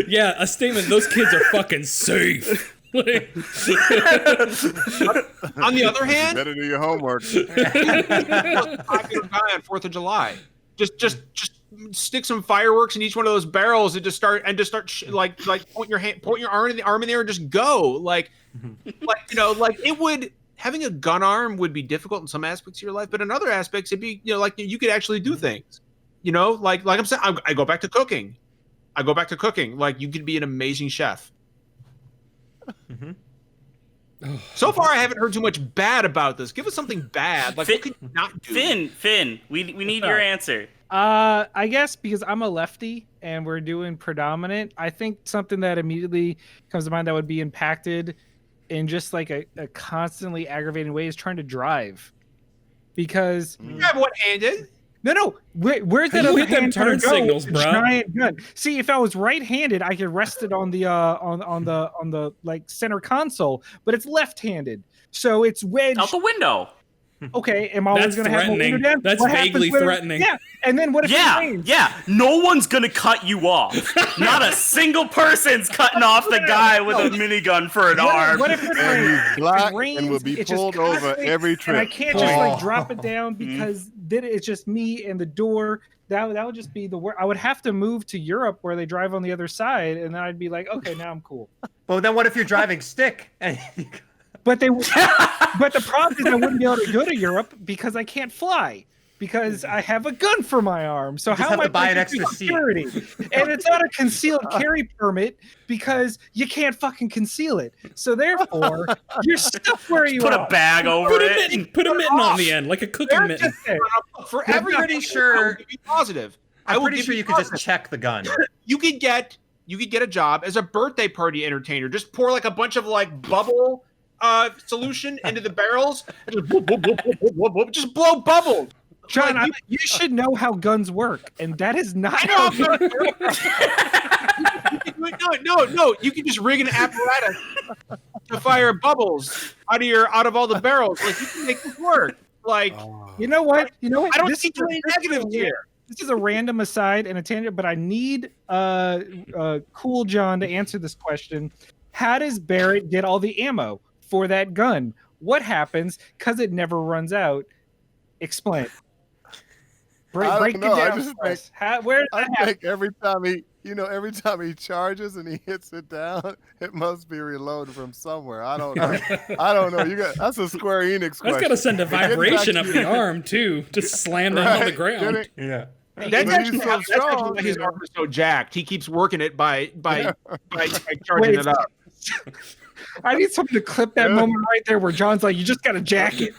Yeah, a statement. Those kids are fucking safe. On the other hand, you better do your homework. Popular guy on 4th of July. Just stick some fireworks in each one of those barrels and just start point your arm in there and just go. It would, having a gun arm would be difficult in some aspects of your life, but in other aspects it'd be you could actually do things. Like I'm saying, I go back to cooking. You could be an amazing chef. Mm-hmm. So far, I haven't heard too much bad about this. Give us something bad. What could you not do? Finn, we need your answer. I guess because I'm a lefty and we're doing predominant, I think something that immediately comes to mind that would be impacted in just a constantly aggravating way is trying to drive. because Grab one-handed. no. Where's that You other hit them hand gonna turn go signals, with the bro. giant gun? See, if I was right-handed, I could rest it on the on the like center console, but it's left-handed, so it's wedged. Out the window. Okay, am I always That's going to have my window threatening. down? That's What happens vaguely when threatening. Yeah, and then what if it Yeah, rains? yeah. No one's gonna cut you off. Not a single person's cutting off the guy with a minigun for an arm. What if it And rains? he's black It rains, and will be it's just pulled over constantly- every trip. And I can't just like drop it down because then it's just me and the door. That would just be the worst. I would have to move to Europe where they drive on the other side, and then I'd be like, okay, now I'm cool. Well, then what if you're driving stick? And But but the problem is I wouldn't be able to go to Europe because I can't fly because I have a gun for my arm. So just how have am to I buy an supposed to do extra seat. security? And it's not a concealed carry permit because you can't fucking conceal it. So therefore, you're stuck where you Put are. a bag over Put a it. mitten, put a mitten on the end, like a cooking They're mitten. just there. For I'm every pretty sure- I will give you positive. I I'm will pretty give sure you could just positive. check the gun. You could get a job as a birthday party entertainer. Just pour like a bunch of like bubble solution into the barrels and just, whoop, whoop, whoop, whoop, whoop, whoop, just blow bubbles. John, Like, you should know how guns work, and that is not I how know. guns No. You can just rig an apparatus to fire bubbles out of all the barrels. Like you can make this work. Like You know what? I don't This see is a- any negatives here. This is a random aside and a tangent, but I need Cool John to answer this question. How does Barrett get all the ammo for that gun? What happens? Because it never runs out. Explain. I Break don't it know. I down just for us. Where does I that happen? think every time he charges and he hits it down, it must be reloaded from somewhere. I don't know. That's a Square Enix That's question. got to send a But getting vibration back up to the arm too. Just slam them on the Right, ground. getting- Yeah. That's But actually, he's so that's actually strong, why his you know. arm is so jacked. He keeps working it by charging Wait, it up. I need someone to clip that moment right there where John's like, "You just got a jacket."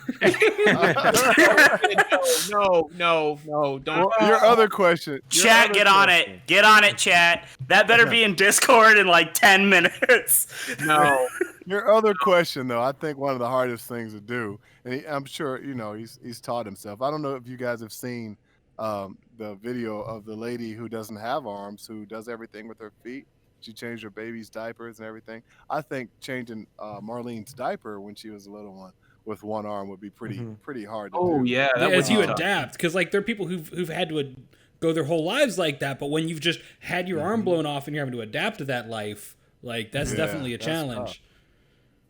No, don't. Well, your other question. Chat, get on it. Get on it, chat. That better be in Discord in like 10 minutes. No. Your other question, though, I think one of the hardest things to do, and I'm sure he's taught himself. I don't know if you guys have seen the video of the lady who doesn't have arms, who does everything with her feet. She changed her baby's diapers and everything. I think changing Marlene's diaper when she was a little one with one arm would be pretty hard to do. Oh yeah. Yeah, That as would you be tough. adapt, because like there are people who've had to go their whole lives like that, but when you've just had your arm blown off and you're having to adapt to that life, like that's definitely a that's challenge.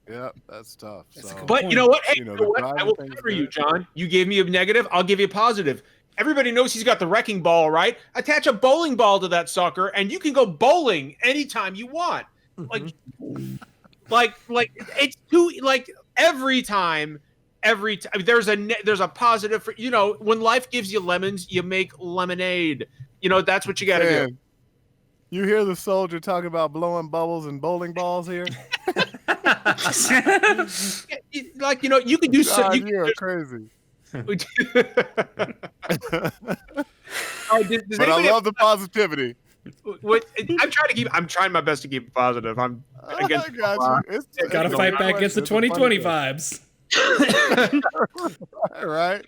Yeah, that's tough. That's a So, good But you know what? Hey, You know, you know the what? I driving will thing's cover you, good. John. You gave me a negative. I'll give you a positive. Everybody knows he's got the wrecking ball, right? Attach a bowling ball to that sucker, and you can go bowling anytime you want. Like it's too like every time. There's a positive for when life gives you lemons, you make lemonade. That's what you got to do. Man, you hear the soldier talking about blowing bubbles and bowling balls here? Like you could do so. God, You you are could crazy. All right, does But I anybody love the positivity. I'm trying my best to keep it positive. I'm against I got you. It's Got to a fight good back against the question. It's a funny 2020 question. vibes. Right?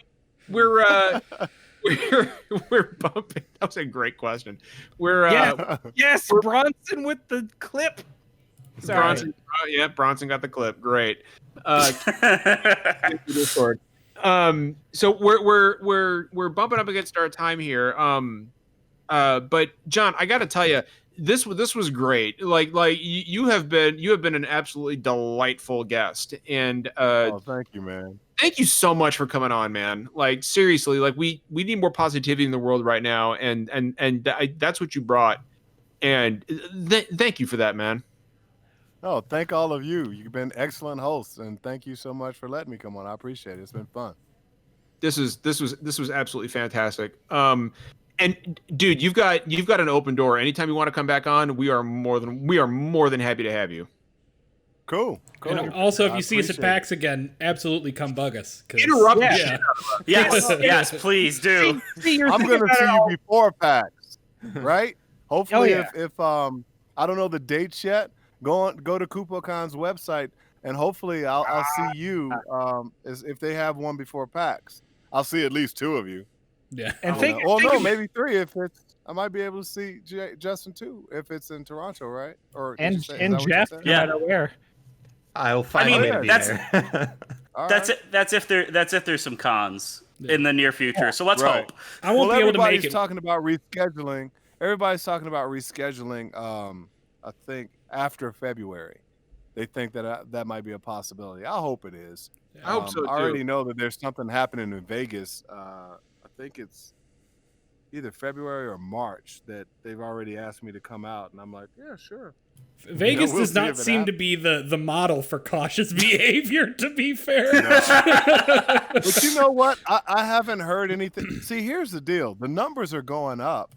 we're bumping. That was a great question. We're Yes, Bronson with the clip. Sorry. Bronson. Bronson got the clip. Great. Discord. So we're bumping up against our time here. But John, I got to tell you, this was great. Like you have been an absolutely delightful guest, and Thank you, man. thank you so much for coming on, man. Like seriously, like we need more positivity in the world right now, and that's what you brought, and thank you for that, man. Oh, thank all of you. You've been excellent hosts, and thank you so much for letting me come on. I appreciate it. It's been fun. This was absolutely fantastic. And dude, you've got an open door. Anytime you want to come back on, we are more than happy to have you. Cool. And also, if I you see us at appreciate it. PAX again, absolutely come bug us. 'Cause- Interrupt. Yeah. the shit. Yes, please do. I'm gonna see you before PAX, right? Hopefully, yeah. if I don't know the dates yet, go to KupoCon's website, and hopefully I'll see you if they have one before PAX. I'll see at least 2 of you. Yeah. And Maybe 3 if it's. I might be able to see Justin too if it's in Toronto, right? Or and is that what you Jeff, said? no matter where. I'll find a way to be there. All That's right. it. That's if there's some cons in the near future. So let's Right. hope. I won't be able to make everybody's it. talking about rescheduling. Everybody's talking about rescheduling. I think after February, they think that might be a possibility. I hope it is. I hope so, I already too. know that there's something happening in Vegas. I think it's either February or March that they've already asked me to come out, and I'm like, yeah, sure. Vegas we'll does see not if it seem to be the model for cautious behavior, to be fair. But you know what? I haven't heard anything. See, here's the deal. The numbers are going up,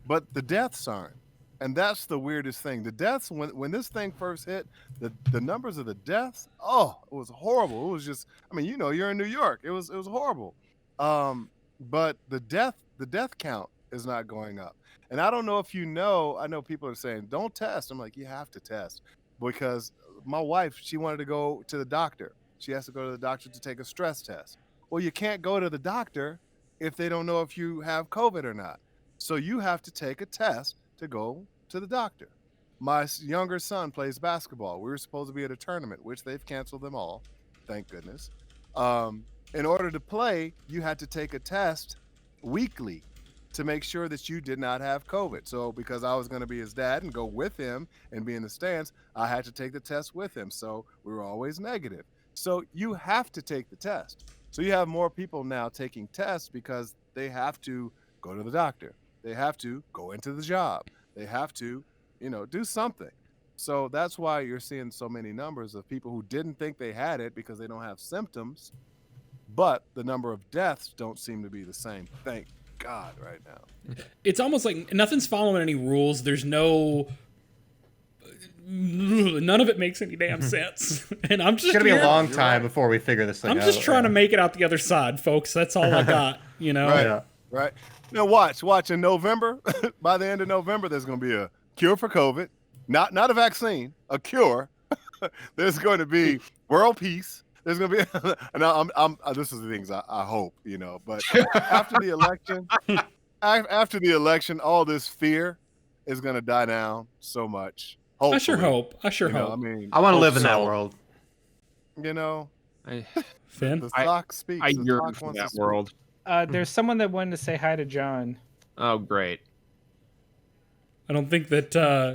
but the deaths aren't. And that's the weirdest thing. The deaths, when this thing first hit, the numbers of the deaths, it was horrible. It was just, I mean, you're in New York. It was horrible. But the death count is not going up. And I don't know if you know, I know people are saying, don't test. I'm like, you have to test. Because my wife, she wanted to go to the doctor. She has to go to the doctor to take a stress test. Well, you can't go to the doctor if they don't know if you have COVID or not. So you have to take a test to go to the doctor. My younger son plays basketball. We were supposed to be at a tournament, which they've canceled them all. Thank goodness. In order to play, you had to take a test weekly to make sure that you did not have COVID. So because I was going to be his dad and go with him and be in the stands, I had to take the test with him. So we were always negative. So you have to take the test. So you have more people now taking tests because they have to go to the doctor. They have to go into the job. They have to, do something. So that's why you're seeing so many numbers of people who didn't think they had it because they don't have symptoms, but the number of deaths don't seem to be the same. Thank God right now. It's almost like nothing's following any rules. There's none of it makes any damn sense. And I'm just It's gonna be a long time before we figure this thing out. I'm just trying to make it out the other side, folks. That's all I got, Right. Yeah. Right. Now watch in November, by the end of November, there's going to be a cure for COVID, not a vaccine, a cure. There's going to be world peace. There's going to be, and this is the things I hope, but after the election, all this fear is going to die down so much. Hopefully. I sure hope. I mean, I want to live in that so. world. Finn? the sock speaks. I The yearn sock for wants that to speak. world. There's someone that wanted to say hi to John. Oh, great. I don't think that.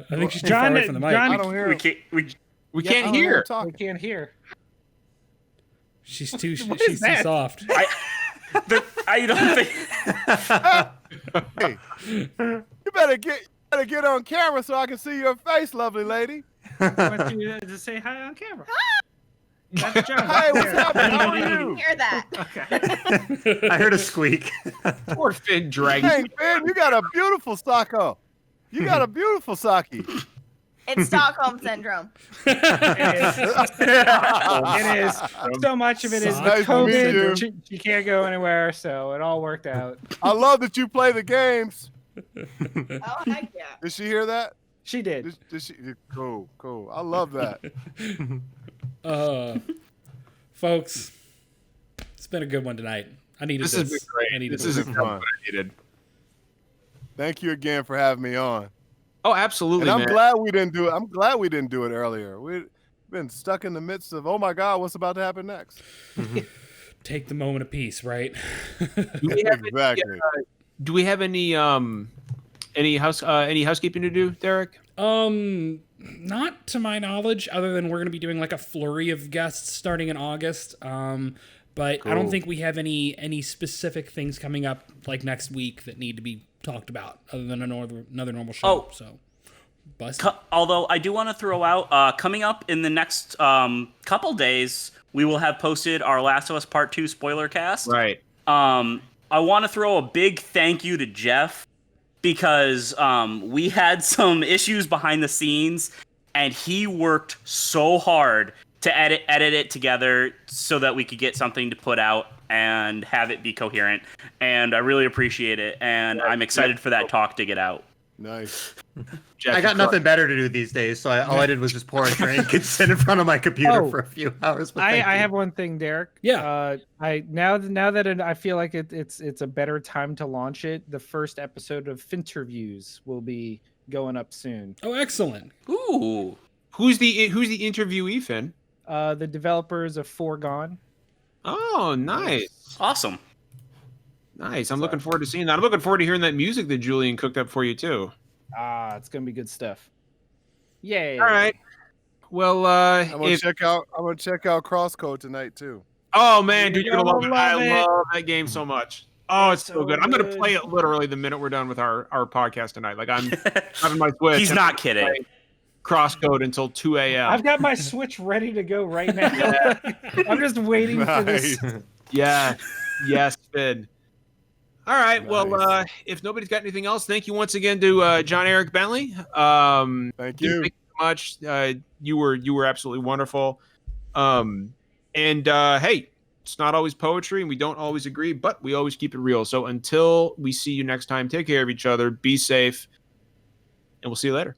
I think she's too John- far away from the mic. John- I don't hear We him. can't. We Yeah, I can't don't hear him hear. We talking. can't hear. She's too. What She's is too that? soft. I don't think. Hey, you better get on camera so I can see your face, lovely lady. I want you to say hi on camera. That's John. Hey, what's happening? How are I you? didn't hear that. Okay. I heard a squeak. Poor Finn dragging. Hey, Ben, you got a beautiful socko. You got a beautiful saki. It's Stockholm syndrome. It is. So much of it is the Nice to meet COVID. you. She can't go anywhere, so it all worked out. I love that you play the games. Oh, heck yeah. Did she hear that? She did. Did she? Cool. I love that. Folks, it's been a good one tonight. I needed This this. has been great. I needed This this. is been exactly fun. what I needed. Thank you again for having me on. Oh, absolutely, And I'm man. glad we didn't do it. I'm glad we didn't do it earlier. We've been stuck in the midst of, oh my God, what's about to happen next? Take the moment of peace, right? Exactly. Do we have any housekeeping to do, Derek? Not to my knowledge, other than we're going to be doing like a flurry of guests starting in August. But I don't think we have any specific things coming up like next week that need to be talked about, other than another normal show. Oh. So, bust. Although I do want to throw out, coming up in the next couple days, we will have posted our Last of Us Part 2 spoiler cast. Right. I want to throw a big thank you to Jeff because we had some issues behind the scenes, and he worked so hard to edit it together so that we could get something to put out and have it be coherent. And I really appreciate it, and I'm excited for that talk to get out. Nice. Jackie I got Crush. nothing better to do these days, so all I did was just pour a drink and sit in front of my computer for a few hours. But I thank you. have one thing, Derek. Yeah. I now that I feel like it's a better time to launch it. The first episode of Finterviews will be going up soon. Oh, excellent. Ooh. Who's the interviewee, Finn? The developers of Foregone. Oh, nice. Awesome. Nice. I'm looking forward to seeing that. I'm looking forward to hearing that music that Julian cooked up for you too. It's gonna be good stuff. Yay! All right. Well, I'm gonna check out Crosscode tonight too. Oh man, dude, you're gonna love it. Love I it. love that game so much. Oh, it's so so good. I'm gonna good. play it literally the minute we're done with our podcast tonight. Like I'm having my Switch. He's and not I'm kidding. playing Crosscode until 2 a.m. I've got my Switch ready to go right now. I'm just waiting for this. Nice. Yeah. Yes, Finn. All right. Nice. Well, if nobody's got anything else, thank you once again to John Eric Bentley. Thank you. Thank you so much. You were absolutely wonderful. Hey, it's not always poetry, and we don't always agree, but we always keep it real. So until we see you next time, take care of each other, be safe, and we'll see you later.